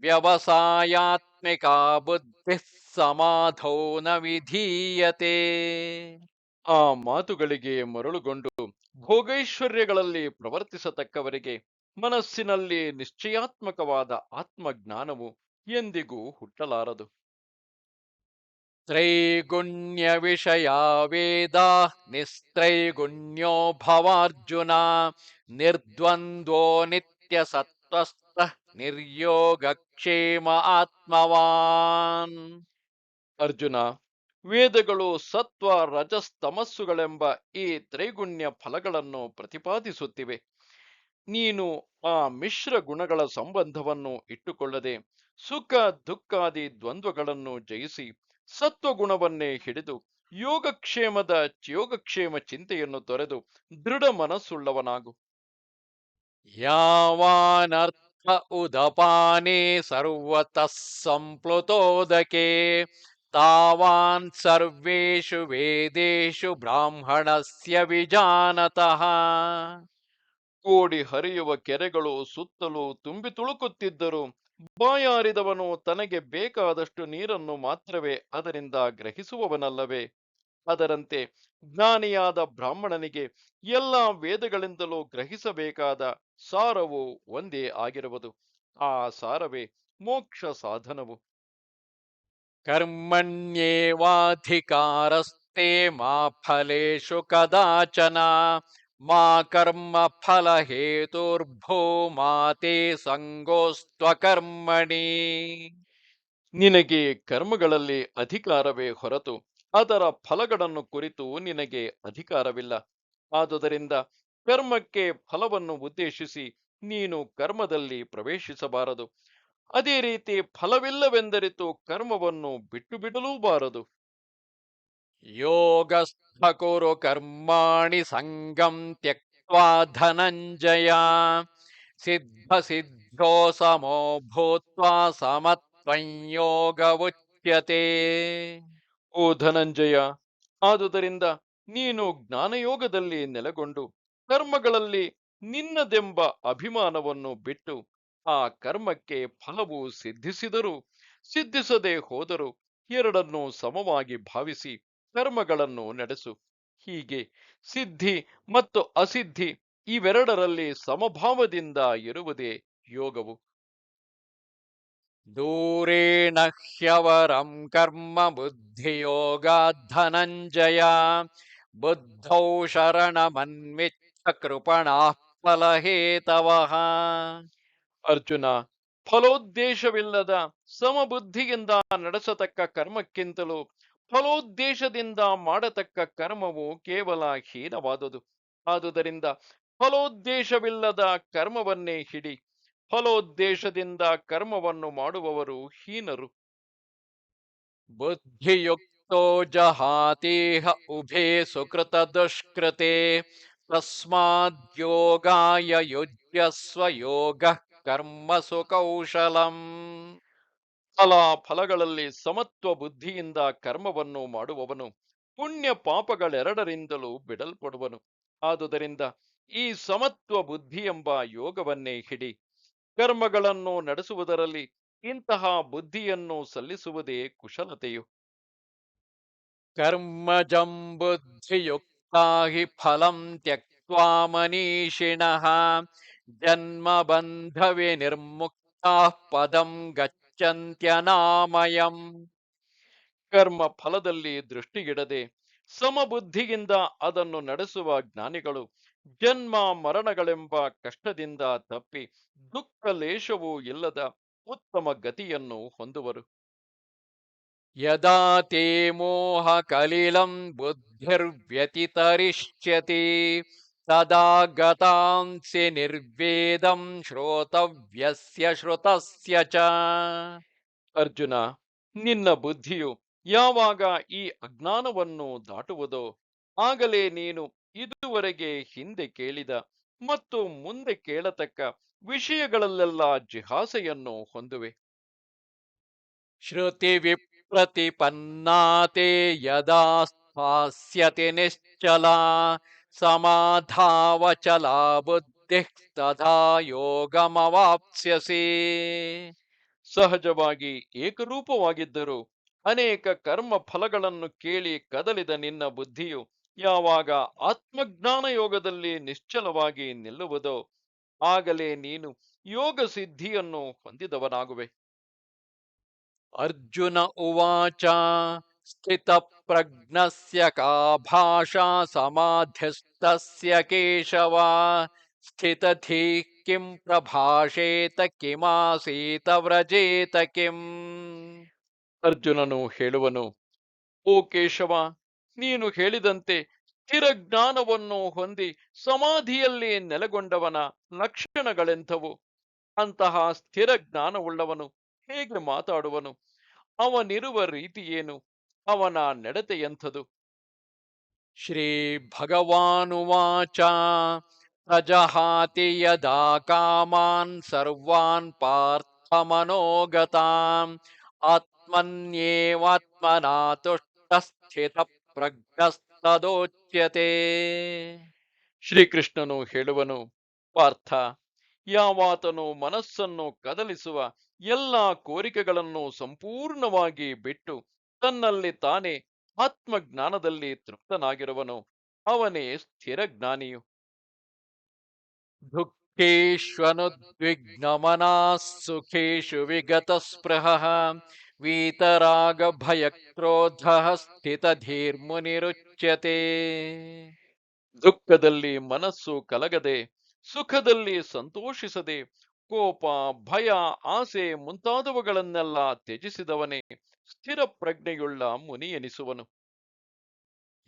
ವ್ಯವಸಾಯಾತ್ಮಿಕಾ ಬುದ್ಧಿಃ ಸಮಾಧೌ ನ ವಿಧೀಯತೆ. ಆ ಮಾತುಗಳಿಗೆ ಮರಳುಗೊಂಡು ಭೋಗೈಶ್ವರ್ಯಗಳಲ್ಲಿ ಪ್ರವರ್ತಿಸತಕ್ಕವರಿಗೆ ಮನಸ್ಸಿನಲ್ಲಿ ನಿಶ್ಚಯಾತ್ಮಕವಾದ ಆತ್ಮಜ್ಞಾನವು ಎಂದಿಗೂ ಹುಟ್ಟಲಾರದು. ತ್ರೈಗುಣ್ಯ ವಿಷಯಾ ವೇದಾ ನಿಸ್ತ್ರೈಗುಣ್ಯೋ ಭವಾರ್ಜುನ ನಿರ್ದ್ವಂದ್ವೋ ನಿತ್ಯ ಸತ್ವಸ್ಥಃ ನಿರ್ಯೋಗಕ್ಷೇಮ ಆತ್ಮವಾನ್. ಅರ್ಜುನ, ವೇದಗಳು ಸತ್ವ ರಜಸ್ ತಮಸ್ಸುಗಳೆಂಬ ಈ ತ್ರೈಗುಣ್ಯ ಫಲಗಳನ್ನು ಪ್ರತಿಪಾದಿಸುತ್ತಿವೆ. ನೀನು ಆ ಮಿಶ್ರ ಗುಣಗಳ ಸಂಬಂಧವನ್ನು ಇಟ್ಟುಕೊಳ್ಳದೆ ಸುಖ ದುಃಖಾದಿ ದ್ವಂದ್ವಗಳನ್ನು ಜಯಿಸಿ ಸತ್ವಗುಣವನ್ನೇ ಹಿಡಿದು ಯೋಗಕ್ಷೇಮ ಚಿಂತೆಯನ್ನು ತೊರೆದು ದೃಢ ಮನಸ್ಸುಳ್ಳವನಾಗು. ಯಾವಾನರ್ಥೌ उदपाने सर्वतः सम्प्लुतोदके तावान् सर्वेषु वेदेषु ब्राह्मणस्य विजानतः. ಕೋಡಿ ಹರಿಯುವ ಕೆರೆಗಳು ಸುತ್ತಲೂ ತುಂಬಿ ತುಳುಕುತ್ತಿದ್ದರು. ಬಾಯಾರಿದವನು ತನಗೆ ಬೇಕಾದಷ್ಟು ನೀರನ್ನು ಮಾತ್ರವೇ ಅದರಿಂದ ಗ್ರಹಿಸುವವನಲ್ಲವೇ? ಅದರಂತೆ ಜ್ಞಾನಿಯಾದ ಬ್ರಾಹ್ಮಣನಿಗೆ ಎಲ್ಲ ವೇದಗಳಿಂದಲೂ ಗ್ರಹಿಸಬೇಕಾದ ಸಾರವು ಒಂದೇ ಆಗಿರುವುದು. ಆ ಸಾರವೇ ಮೋಕ್ಷ ಸಾಧನವು. कर्मण्येवाधिकारस्ते मा फलेषु कदाचन मा कर्मफलहेतुर्भो मा ते सङ्गोऽस्त्वकर्मणि. ನಿನಗೆ ಕರ್ಮಗಳಲ್ಲಿ ಅಧಿಕಾರವೇ ಹೊರತು ಅದರ ಫಲಗಳನ್ನು ಕುರಿತು ನಿನಗೆ ಅಧಿಕಾರವಿಲ್ಲ. ಆದುದರಿಂದ ಕರ್ಮಕ್ಕೆ ಫಲವನ್ನು ಉದ್ದೇಶಿಸಿ ನೀನು ಕರ್ಮದಲ್ಲಿ ಪ್ರವೇಶಿಸಬಾರದು. ಅದೇ ರೀತಿ ಫಲವಿಲ್ಲವೆಂದರಿತು ಕರ್ಮವನ್ನು ಬಿಟ್ಟು ಬಿಡಲೂಬಾರದು. योगस्थ कुरु कर्माणि सङ्गं त्यक्त्वा धनञ्जय सिद्धसिद्ध्यो समो भूत्वा समत्वं योग उच्यते. ಓ ಧನಂಜಯ, ಆದುದರಿಂದ ನೀನು ಜ್ಞಾನಯೋಗದಲ್ಲಿ ನೆಲೆಗೊಂಡು ಕರ್ಮಗಳಲ್ಲಿ ನಿನ್ನದೆಂಬ ಅಭಿಮಾನವನ್ನು ಬಿಟ್ಟು ಆ ಕರ್ಮಕ್ಕೆ ಫಲವು ಸಿದ್ಧಿಸಿದರೂ ಸಿದ್ಧಿಸದೆ ಹೋದರೂ ಎರಡನ್ನೂ ಸಮವಾಗಿ ಭಾವಿಸಿ ಕರ್ಮಗಳನ್ನು ನಡೆಸು. ಹೀಗೆ ಸಿದ್ಧಿ ಮತ್ತು ಅಸಿದ್ಧಿ ಇವೆರಡರಲ್ಲಿ ಸಮಭಾವದಿಂದ ಇರುವುದೇ ಯೋಗವು. दूरेण ह्यवरं कर्म बुद्धियोगात् धनञ्जय बुद्धौ शरणमन्विच्छ कृपणाः फलहेतवः. ಅರ್ಜುನ, ಫಲೋದ್ದೇಶವಿಲ್ಲದ ಸಮಬುದ್ಧಿಯಿಂದ ನಡೆಸತಕ್ಕ ಕರ್ಮಕ್ಕಿಂತಲೂ ಫಲೋದ್ದೇಶದಿಂದ ಮಾಡತಕ್ಕ ಕರ್ಮವು ಕೇವಲ ಹೀನವಾದುದು. ಆದುದರಿಂದ ಫಲೋದ್ದೇಶವಿಲ್ಲದ ಕರ್ಮವನ್ನೇ ಹಿಡಿ. ಫಲೋದ್ದೇಶದಿಂದ ಕರ್ಮವನ್ನು ಮಾಡುವವರು ಹೀನರು. बुद्धियुक्तो जहातीह उभे सुकृतदुष्कृते तस्माद्योगाय युज्यस्व योगः कर्मसु कौशलम्. ಫಲಗಳಲ್ಲಿ ಸಮತ್ವ ಬುದ್ಧಿಯಿಂದ ಕರ್ಮವನ್ನು ಮಾಡುವವನು ಪುಣ್ಯ ಪಾಪಗಳೆರಡರಿಂದಲೂ ಬಿಡಲ್ಪಡುವನು. ಆದುದರಿಂದ ಈ ಸಮತ್ವ ಬುದ್ಧಿ ಎಂಬ ಯೋಗವನ್ನೇ ಹಿಡಿ. ಕರ್ಮಗಳನ್ನು ನಡೆಸುವುದರಲ್ಲಿ ಇಂತಹ ಬುದ್ಧಿಯನ್ನು ಸಲ್ಲಿಸುವುದೇ ಕುಶಲತೆಯು. कर्मजं बुद्धियुक्ता हि फलं त्यक्त्वा मनीषिणः जन्मबन्धविनिर्मुक्ताः पदं गच्छन्त्यनामयम्. ಕರ್ಮ ಫಲದಲ್ಲಿ ದೃಷ್ಟಿಗಿಡದೆ ಸಮಬುದ್ಧಿಯಿಂದ ಅದನ್ನು ನಡೆಸುವ ಜ್ಞಾನಿಗಳು ಜನ್ಮ ಮರಣಗಳೆಂಬ ಕಷ್ಟದಿಂದ ತಪ್ಪಿ ದುಃಖ ಲೇಶವೂ ಇಲ್ಲದ ಉತ್ತಮ ಗತಿಯನ್ನು ಹೊಂದುವರು. यदा ते मोहकलिलं बुद्धिर्व्यतितरिष्यति तदा गतांसि निर्वेदं श्रोतव्यस्य श्रुतस्य च. ಅರ್ಜುನ, ನಿನ್ನ ಬುದ್ಧಿಯು ಯಾವಾಗ ಈ ಅಜ್ಞಾನವನ್ನು ದಾಟುವುದೋ ಆಗಲೇ ನೀನು ಇದುವರೆಗೆ ಹಿಂದೆ ಕೇಳಿದ ಮತ್ತು ಮುಂದೆ ಕೇಳತಕ್ಕ ವಿಷಯಗಳಲ್ಲೆಲ್ಲ ಜಿಹಾಸೆಯನ್ನು ಹೊಂದುವೆ. श्रुतिविप्रतिपन्ना ते यदा स्थास्यति निश्चला समाधावचला बुद्धिः तथा योगमवाप्स्यसि. ಸಹಜವಾಗಿ ಏಕರೂಪವಾಗಿದ್ದರೂ ಅನೇಕ ಕರ್ಮ ಫಲಗಳನ್ನು ಕೇಳಿ ಕದಲಿದ ನಿನ್ನ ಬುದ್ಧಿಯು ಯಾವಾಗ ಆತ್ಮಜ್ಞಾನ ಯೋಗದಲ್ಲಿ ನಿಶ್ಚಲವಾಗಿ ನಿಲ್ಲುವುದೋ ಆಗಲೇ ನೀನು ಯೋಗ ಸಿದ್ಧಿಯನ್ನು ಹೊಂದಿದವನಾಗುವೆ. अर्जुन उवाच स्थितप्रज्ञस्य का भाषा समाधिस्तस्य केशव स्थितधीः किं प्रभाषेत किमासीत व्रजेत किम्. ಅರ್ಜುನನು ಹೇಳುವನು, ಓ ಕೇಶವ, ನೀನು ಹೇಳಿದಂತೆ ಸ್ಥಿರ ಜ್ಞಾನವನ್ನು ಹೊಂದಿ ಸಮಾಧಿಯಲ್ಲಿ ನೆಲೆಗೊಂಡವನ ಲಕ್ಷಣಗಳೆಂಥವು? ಅಂತಹ ಸ್ಥಿರ ಜ್ಞಾನವುಳ್ಳವನು ಹೇಗೆ ಮಾತಾಡುವನು? ಅವನಿರುವ ರೀತಿಯೇನು? ಅವನ ನಡತೆ ಎಂಥದು? श्रीभगवानुवाच स जहाति यदा कामान् सर्वान् पार्थमनोगताम् आत्मन्येवात्मना तुष्टः स्थितप्रज्ञस्तदोच्यते. ಶ್ರೀಕೃಷ್ಣನು ಹೇಳುವನು, ಪಾರ್ಥ, ಯಾವಾತನು ಮನಸ್ಸನ್ನು ಕದಲಿಸುವ ಎಲ್ಲ ಕೋರಿಕೆಗಳನ್ನು ಸಂಪೂರ್ಣವಾಗಿ ಬಿಟ್ಟು ತನ್ನಲ್ಲಿ ತಾನೇ ಆತ್ಮಜ್ಞಾನದಲ್ಲಿ ತೃಪ್ತನಾಗಿರುವನು, ಅವನೇ ಸ್ಥಿರಜ್ಞಾನಿಯು. दुःखेष्वनुद्विग्नमनाः सुखेषु विगतस्पृहः वीतरागभयक्रोधः स्थितधीर्मुनिरुच्यते. ದುಃಖದಲ್ಲಿ ಮನಸ್ಸು ಕಲಗದೆ, ಸುಖದಲ್ಲಿ ಸಂತೋಷಿಸದೆ, ಕೋಪ, ಭಯ, ಆಸೆ ಮುಂತಾದವುಗಳನ್ನೆಲ್ಲ ತ್ಯಜಿಸಿದವನೇ ಸ್ಥಿರ ಪ್ರಜ್ಞೆಯುಳ್ಳ ಮುನಿ ಎನಿಸುವನು.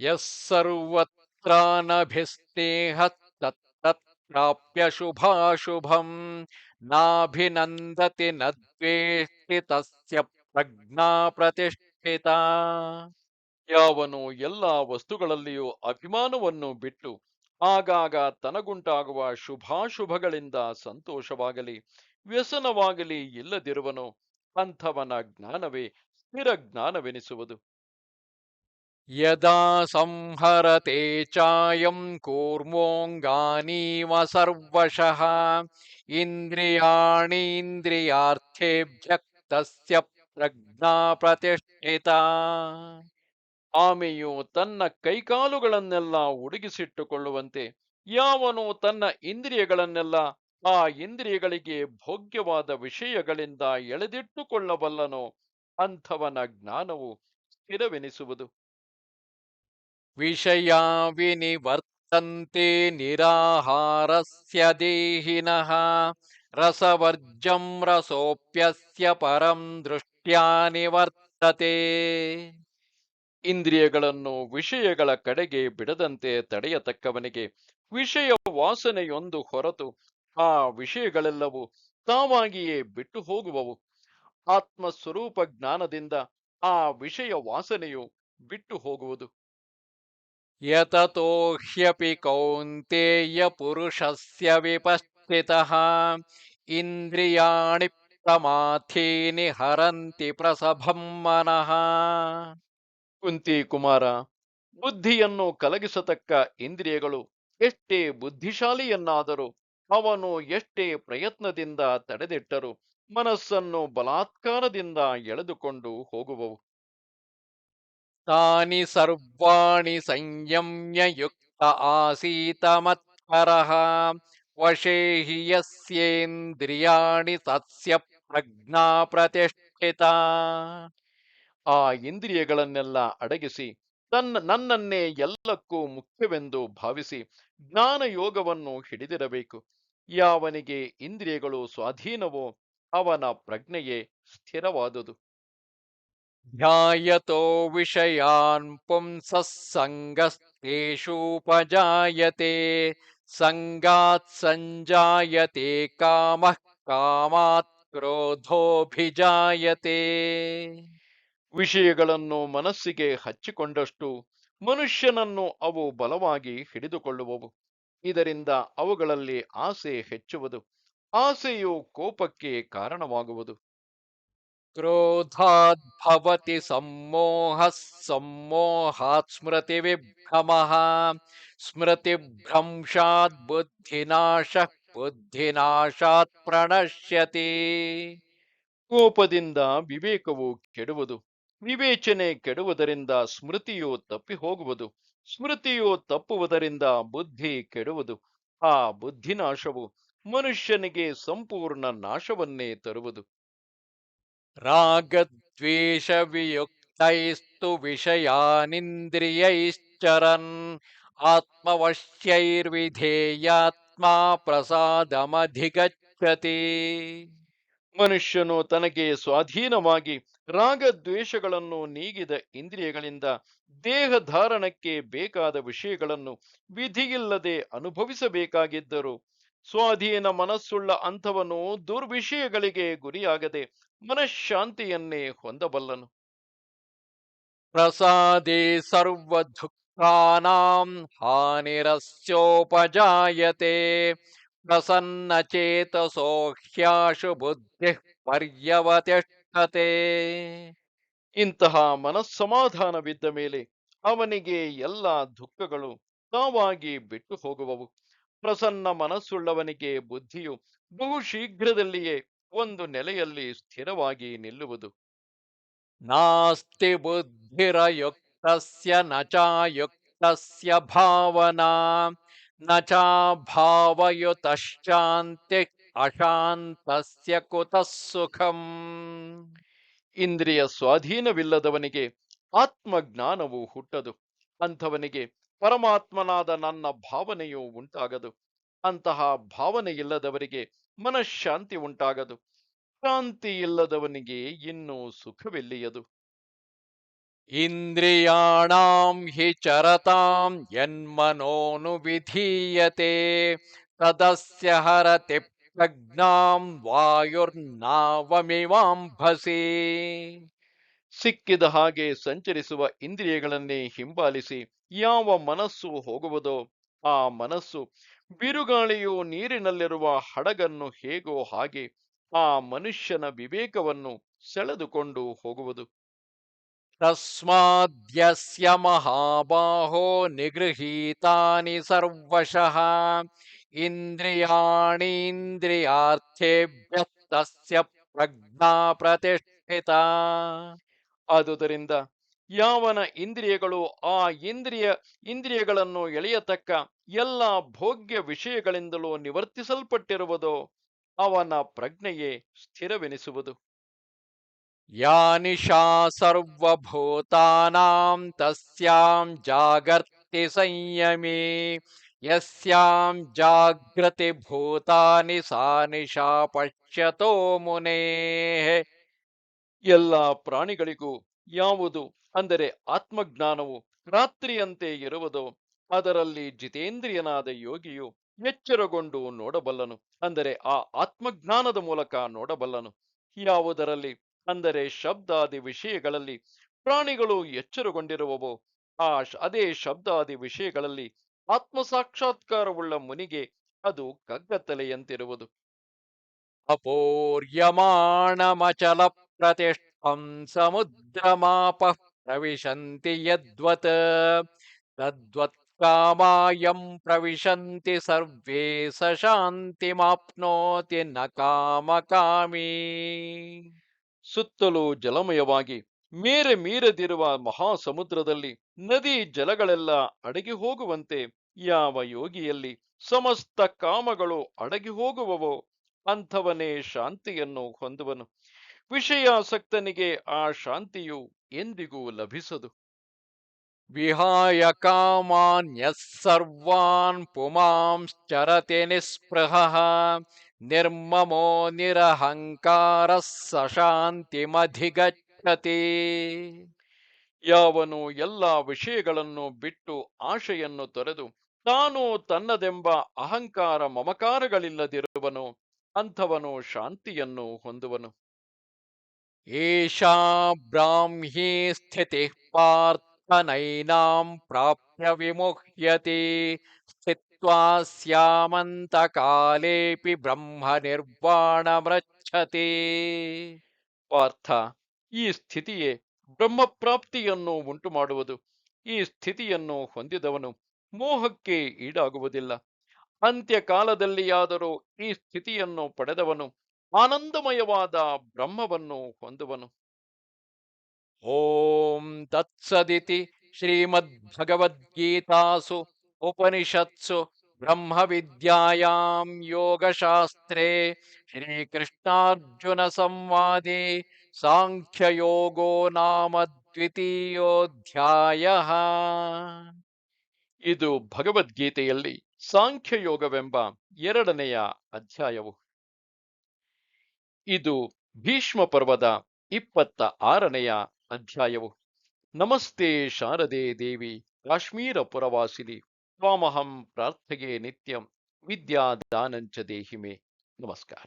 यः सर्वत्रानभिस्नेहः तत्तत्प्राप्य शुभाशुभम् नाभिनन्दति न द्वेष्टि तस्य प्रज्ञा प्रतिष्ठिता. ಯಾವನು ಎಲ್ಲ ವಸ್ತುಗಳಲ್ಲಿಯೂ ಅಭಿಮಾನವನ್ನು ಬಿಟ್ಟು ಆಗಾಗ ತನಗುಂಟಾಗುವ ಶುಭಾಶುಭಗಳಿಂದ ಸಂತೋಷವಾಗಲಿ ವ್ಯಸನವಾಗಲಿ ಇಲ್ಲದಿರುವನೋ ಅಂಥವನ ಜ್ಞಾನವೇ ಸ್ಥಿರ ಜ್ಞಾನವೆನಿಸುವುದು. यदा संहरते चायं कूर्मोऽङ्गानीव सर्वशः इन्द्रियाणीन्द्रियार्थेभ्यः तस्य प्रज्ञा प्रतिष्ठिता. ಆಮೆಯು ತನ್ನ ಕೈಕಾಲುಗಳನ್ನೆಲ್ಲ ಉಡುಗಿಸಿಟ್ಟುಕೊಳ್ಳುವಂತೆ ಯಾವನು ತನ್ನ ಇಂದ್ರಿಯಗಳನ್ನೆಲ್ಲ ಆ ಇಂದ್ರಿಯಗಳಿಗೆ ಭೋಗ್ಯವಾದ ವಿಷಯಗಳಿಂದ ಎಳೆದಿಟ್ಟುಕೊಳ್ಳಬಲ್ಲನೋ ಅಂಥವನ ಜ್ಞಾನವು ಸ್ಥಿರವೆನಿಸುವುದು. विषया विनिवर्तन्ते निराहारस्य देहिनः रसवर्जं रसोऽप्यस्य परं दृष्ट्या निवर्तते. ಇಂದ್ರಿಯಗಳನ್ನು ವಿಷಯಗಳ ಕಡೆಗೆ ಬಿಡದಂತೆ ತಡೆಯತಕ್ಕವನಿಗೆ ವಿಷಯ ವಾಸನೆಯೊಂದು ಹೊರತು ಆ ವಿಷಯಗಳೆಲ್ಲವೂ ತಾವಾಗಿಯೇ ಬಿಟ್ಟು ಹೋಗುವವು. ಆತ್ಮಸ್ವರೂಪ ಜ್ಞಾನದಿಂದ ಆ ವಿಷಯ ವಾಸನೆಯು ಬಿಟ್ಟು ಹೋಗುವುದು. यततो ह्यपि कौन्तेय पुरुषस्य विपश्चितः इन्द्रियाणि प्रमाथीनि हरन्ति प्रसभं मनः. ಕುಂತಿ ಕುಮಾರ, ಬುದ್ಧಿಯನ್ನು ಕಲಗಿಸತಕ್ಕ ಇಂದ್ರಿಯಗಳು ಎಷ್ಟೇ ಬುದ್ಧಿಶಾಲಿಯನ್ನಾದರೂ ಅವನು ಎಷ್ಟೇ ಪ್ರಯತ್ನದಿಂದ ತಡೆದಿಟ್ಟರೂ ಮನಸ್ಸನ್ನು ಬಲಾತ್ಕಾರದಿಂದ ಎಳೆದುಕೊಂಡು ಹೋಗುವವು. तानि सर्वाणि संयम्य युक्त आसीत मत्परः वशे हि यस्येन्द्रियाणि तस्य प्रज्ञा प्रतिष्ठिता. ಆ ಇಂದ್ರಿಯಗಳನ್ನೆಲ್ಲ ಅಡಗಿಸಿ ನನ್ನನ್ನೇ ಎಲ್ಲಕ್ಕೂ ಮುಖ್ಯವೆಂದು ಭಾವಿಸಿ ಜ್ಞಾನ ಯೋಗವನ್ನು ಹಿಡಿದಿರಬೇಕು. ಯಾವನಿಗೆ ಇಂದ್ರಿಯಗಳು ಸ್ವಾಧೀನವೋ ಅವನ ಪ್ರಜ್ಞೆಯೇ ಸ್ಥಿರವಾದುದು. ध्यायतो विषयान् पुंसः सङ्गस्तेषूपजायते सङ्गात् सञ्जायते कामः कामात् क्रोधोऽभिजायते. ವಿಷಯಗಳನ್ನು ಮನಸ್ಸಿಗೆ ಹಚ್ಚಿಕೊಂಡಷ್ಟು ಮನುಷ್ಯನನ್ನು ಅವು ಬಲವಾಗಿ ಹಿಡಿದುಕೊಳ್ಳುವವು. ಇದರಿಂದ ಅವುಗಳಲ್ಲಿ ಆಸೆ ಹೆಚ್ಚುವುದು, ಆಸೆಯು ಕೋಪಕ್ಕೆ ಕಾರಣವಾಗುವುದು. क्रोधात् भवति सम्मोहः सम्मोहात् स्मृतिविभ्रमः स्मृतिभ्रंशात् बुद्धिनाशः बुद्धिनाशात् प्रणश्यति. ಕೋಪದಿಂದ ವಿವೇಕವು ಕೆಡುವುದು, ವಿವೇಚನೆ ಕೆಡುವುದರಿಂದ ಸ್ಮೃತಿಯು ತಪ್ಪಿ ಹೋಗುವುದು, ಸ್ಮೃತಿಯು ತಪ್ಪುವುದರಿಂದ ಬುದ್ಧಿ ಕೆಡುವುದು. ಆ ಬುದ್ಧಿನಾಶವು ಮನುಷ್ಯನಿಗೆ ಸಂಪೂರ್ಣ ನಾಶವನ್ನೇ ತರುವುದು. रागद्वेषवियुक्तैस्तु विषयानिन्द्रियैश्चरन् आत्मवश्यैर्विधेयात्मा प्रसादमधिगच्छति. ಮನುಷ್ಯನು ತನಗೆ ಸ್ವಾಧೀನವಾಗಿ ರಾಗದ್ವೇಷಗಳನ್ನು ನೀಗಿದ ಇಂದ್ರಿಯಗಳಿಂದ ದೇಹಧಾರಣಕ್ಕೆ ಬೇಕಾದ ವಿಷಯಗಳನ್ನು ವಿಧಿಯಿಲ್ಲದೆ ಅನುಭವಿಸಬೇಕಾಗಿದ್ದರು ಸ್ವಾಧೀನ ಮನಸ್ಸುಳ್ಳ ಅಂಥವನು ದುರ್ವಿಷಯಗಳಿಗೆ ಗುರಿಯಾಗದೆ ಮನಃಶಾಂತಿಯನ್ನೇ ಹೊಂದಬಲ್ಲನು. प्रसादे सर्वदुःखेषु ಪ್ರಾಣಾಂ ಹಾನಿರಸ್ಯೋಪಜಾಯತೆ ಪ್ರಸನ್ನಚೇತಸೋ ಹ್ಯಾಶು ಬುದ್ಧಿಃ ಪರ್ಯವತಿಷ್ಠತೆ. ಇಂತಹ ಮನಸ್ಸಮಾಧಾನವಿದ್ದ ಮೇಲೆ ಅವನಿಗೆ ಎಲ್ಲ ದುಃಖಗಳು ತಾವಾಗಿ ಬಿಟ್ಟು ಹೋಗುವವು. ಪ್ರಸನ್ನ ಮನಸ್ಸುಳ್ಳವನಿಗೆ ಬುದ್ಧಿಯು ಬಹು ಶೀಘ್ರದಲ್ಲಿಯೇ ಒಂದು ನೆಲೆಯಲ್ಲಿ ಸ್ಥಿರವಾಗಿ ನಿಲ್ಲುವುದು. ನಾಸ್ತಿ ಬುದ್ಧಿರಯುಕ್ತಸ್ಯ ನ ಚಾಯುಕ್ತಸ್ಯ ಭಾವನಾ ನ ಚಾಭಾವಯುತಶ್ಚಾಂತಿ ಅಶಾಂತಸ್ಯ ಕುತಃ ಸುಖಂ. ಇಂದ್ರಿಯ ಸ್ವಾಧೀನವಿಲ್ಲದವನಿಗೆ ಆತ್ಮಜ್ಞಾನವು ಹುಟ್ಟದು. ಅಂಥವನಿಗೆ ಪರಮಾತ್ಮನಾದ ನನ್ನ ಭಾವನೆಯು ಉಂಟಾಗದು. ಅಂತಹ ಭಾವನೆಯಿಲ್ಲದವರಿಗೆ ಮನಃಶಾಂತಿ ಉಂಟಾಗದು. ಶಾಂತಿ ಇಲ್ಲದವನಿಗೆ ಇನ್ನೂ ಸುಖವೆಲ್ಲಿಯದು. ಇಂದ್ರಿಯಾಣಾಂ ಹಿ ಚರತಾಂ ಯನ್ಮನೋನು ವಿಧೀಯತೆ ತದಸ್ಯ ಹರತಿ ಪ್ರಜ್ಞಾಂ ವಾಯುರ್ನಾವಮಿವಾಂಭಸಿ. ಸಿಕ್ಕಿದ ಹಾಗೆ ಸಂಚರಿಸುವ ಇಂದ್ರಿಯಗಳನ್ನೇ ಹಿಂಬಾಲಿಸಿ ಯಾವ ಮನಸ್ಸು ಹೋಗುವುದೋ ಆ ಮನಸ್ಸು ಬಿರುಗಾಳಿಯು ನೀರಿನಲ್ಲಿರುವ ಹಡಗನ್ನು ಹೇಗೋ ಹಾಗೆ ಆ ಮನುಷ್ಯನ ವಿವೇಕವನ್ನು ಸೆಳೆದುಕೊಂಡು ಹೋಗುವುದು. ತಸ್ಮಾದ್ಯಸ್ಯ ಮಹಾಬಾಹೋ ನಿಗೃಹೀತಾನಿ ಸರ್ವಶಃ ಇಂದ್ರಿಯಾಣೀಂದ್ರಿಯಾರ್ಥೇಭ್ಯಃ ತಸ್ಯ ಪ್ರಜ್ಞಾ ಪ್ರತಿಷ್ಠಿತಾ. ಆದುದರಿಂದ ಯಾವನ ಇಂದ್ರಿಯಗಳು ಆ ಇಂದ್ರಿಯಗಳನ್ನು ಎಳೆಯತಕ್ಕ ಎಲ್ಲ ಭೋಗ್ಯ ವಿಷಯಗಳಿಂದಲೂ ನಿವರ್ತಿಸಲ್ಪಟ್ಟಿರುವುದೋ ಅವನ ಪ್ರಜ್ಞೆಯೇ ಸ್ಥಿರವೆನಿಸುವುದು. ಯಾ ನಿಶಾ ಸರ್ವಭೂತಾನಾಂ ತಸ್ಯಾಂ ಜಾಗರ್ತಿ ಸಂಯಮೇ ಯಸ್ಯಾಂ ಜಾಗೃತಿ ಭೂತಾನಿ ಸಾ ನಿಶಾ ಪಶ್ಯತೋ ಮುನೇಃ. ಎಲ್ಲ ಪ್ರಾಣಿಗಳಿಗೂ ಯಾವುದು ಅಂದರೆ ಆತ್ಮಜ್ಞಾನವು ರಾತ್ರಿಯಂತೆ ಇರುವುದೋ ಅದರಲ್ಲಿ ಜಿತೇಂದ್ರಿಯನಾದ ಯೋಗಿಯು ಎಚ್ಚರಗೊಂಡು ನೋಡಬಲ್ಲನು. ಅಂದರೆ ಆ ಆತ್ಮಜ್ಞಾನದ ಮೂಲಕ ನೋಡಬಲ್ಲನು. ಯಾವುದರಲ್ಲಿ ಅಂದರೆ ಶಬ್ದಾದಿ ವಿಷಯಗಳಲ್ಲಿ ಪ್ರಾಣಿಗಳು ಎಚ್ಚರಗೊಂಡಿರುವವೋ ಅದೇ ಶಬ್ದಾದಿ ವಿಷಯಗಳಲ್ಲಿ ಆತ್ಮ ಸಾಕ್ಷಾತ್ಕಾರವುಳ್ಳ ಮುನಿಗೆ ಅದು ಕಗ್ಗತ್ತಲೆಯಂತಿರುವುದು. ಅಪೂರ್ಯಮಾಣಮಚಲ ಪ್ರತಿಷ್ಠಂ ಸಮುದ್ರಮಾಪಃ ಪ್ರವಿಶಂತಿ ಯದ್ವತ್ ತದ್ವತ್ ಕಾಮಾಯಂ ಪ್ರವಿಶಂತಿ ಸರ್ವೇ ಸ ಶಾಂತಿಮಾಪ್ನೋತಿ ನ ಕಾಮಕಾಮೀ. ಸುತ್ತಲೂ ಜಲಮಯವಾಗಿ ಮೇರೆ ಮೀರದಿರುವ ಮಹಾಸಮುದ್ರದಲ್ಲಿ ನದಿ ಜಲಗಳೆಲ್ಲ ಅಡಗಿ ಹೋಗುವಂತೆ ಯಾವ ಯೋಗಿಯಲ್ಲಿ ಸಮಸ್ತ ಕಾಮಗಳು ಅಡಗಿ ಹೋಗುವವೋ ಅಂಥವನೇ ಶಾಂತಿಯನ್ನು ಹೊಂದುವನು. ವಿಷಯಾಸಕ್ತನಿಗೆ ಆ ಶಾಂತಿಯು ಎಂದಿಗೂ ಲಭಿಸದು. ವಿಹಾಯ ಕಾಮಾನ್ಯಃ ಸರ್ವಾನ್ ಪುಮಾಂಶ್ಚರತಿ ನಿಸ್ಪೃಹಃ ನಿರ್ಮಮೋ ನಿರಹಂಕಾರಃ ಸ ಶಾಂತಿಮಧಿಗಚ್ಚತಿ. ಯಾವನು ಎಲ್ಲ ವಿಷಯಗಳನ್ನು ಬಿಟ್ಟು ಆಶೆಯನ್ನು ತೊರೆದು ತಾನು ತನ್ನದೆಂಬ ಅಹಂಕಾರ ಮಮಕಾರಗಳಿಲ್ಲದಿರುವನು ಅಂಥವನು ಶಾಂತಿಯನ್ನು ಹೊಂದುವನು. ಏಷಾ ಬ್ರಾಹ್ಮೀ ಸ್ಥಿತಿಃ ಪಾರ್ಥ ನೈನಾಂ ಪ್ರಾಪ್ಯ ವಿಮುಹ್ಯತಿ ಸ್ಥಿತ್ವಾ ಸ್ಯಾಮಂತ ಕಾಲೇಪಿ ಬ್ರಹ್ಮ ನಿರ್ವಾಣಮೃಚ್ಛತಿ. ಪಾರ್ಥ, ಈ ಸ್ಥಿತಿಯೇ ಬ್ರಹ್ಮಪ್ರಾಪ್ತಿಯನ್ನು ಉಂಟು ಮಾಡುವುದು. ಈ ಸ್ಥಿತಿಯನ್ನು ಹೊಂದಿದವನು ಮೋಹಕ್ಕೆ ಈಡಾಗುವುದಿಲ್ಲ. ಅಂತ್ಯಕಾಲದಲ್ಲಿಯಾದರೂ ಈ ಸ್ಥಿತಿಯನ್ನು ಪಡೆದವನು ಆನಂದಮಯವಾದ ಬ್ರಹ್ಮವನ್ನು ಹೊಂದುವನು. ಓಂ ತತ್ಸದಿತಿ ಶ್ರೀಮದ್ಭಗವದ್ಗೀತಾಸು ಉಪನಿಷತ್ಸು ಬ್ರಹ್ಮವಿದ್ಯಾಯಾಂ ಯೋಗಶಾಸ್ತ್ರೇ ಶ್ರೀಕೃಷ್ಣಾರ್ಜುನ ಸಂವಾದೇ ಸಾಂಖ್ಯಯೋಗೋ ನಾಮ ದ್ವಿತೀಯೋಧ್ಯಾಯಃ. ಇದು ಭಗವದ್ಗೀತೆಯಲ್ಲಿ ಸಾಂಖ್ಯಯೋಗವೆಂಬ ಎರಡನೆಯ ಅಧ್ಯಾಯವು. ಇದು ಭೀಷ್ಮ ಪರ್ವದ 26ನೆಯ ಅಧ್ಯಾಯವು. ನಮಸ್ತೆ ಶಾರದೆ ದೇವಿ ಕಾಶ್ಮೀರ ಪುರವಾಸಿನಿ ತ್ವಾಮಹಂ ಪ್ರಾರ್ಥಗೆ ನಿತ್ಯಂ ವಿದ್ಯಾದಾನಂಚ ದೇಹಿಮೆ. ನಮಸ್ಕಾರ.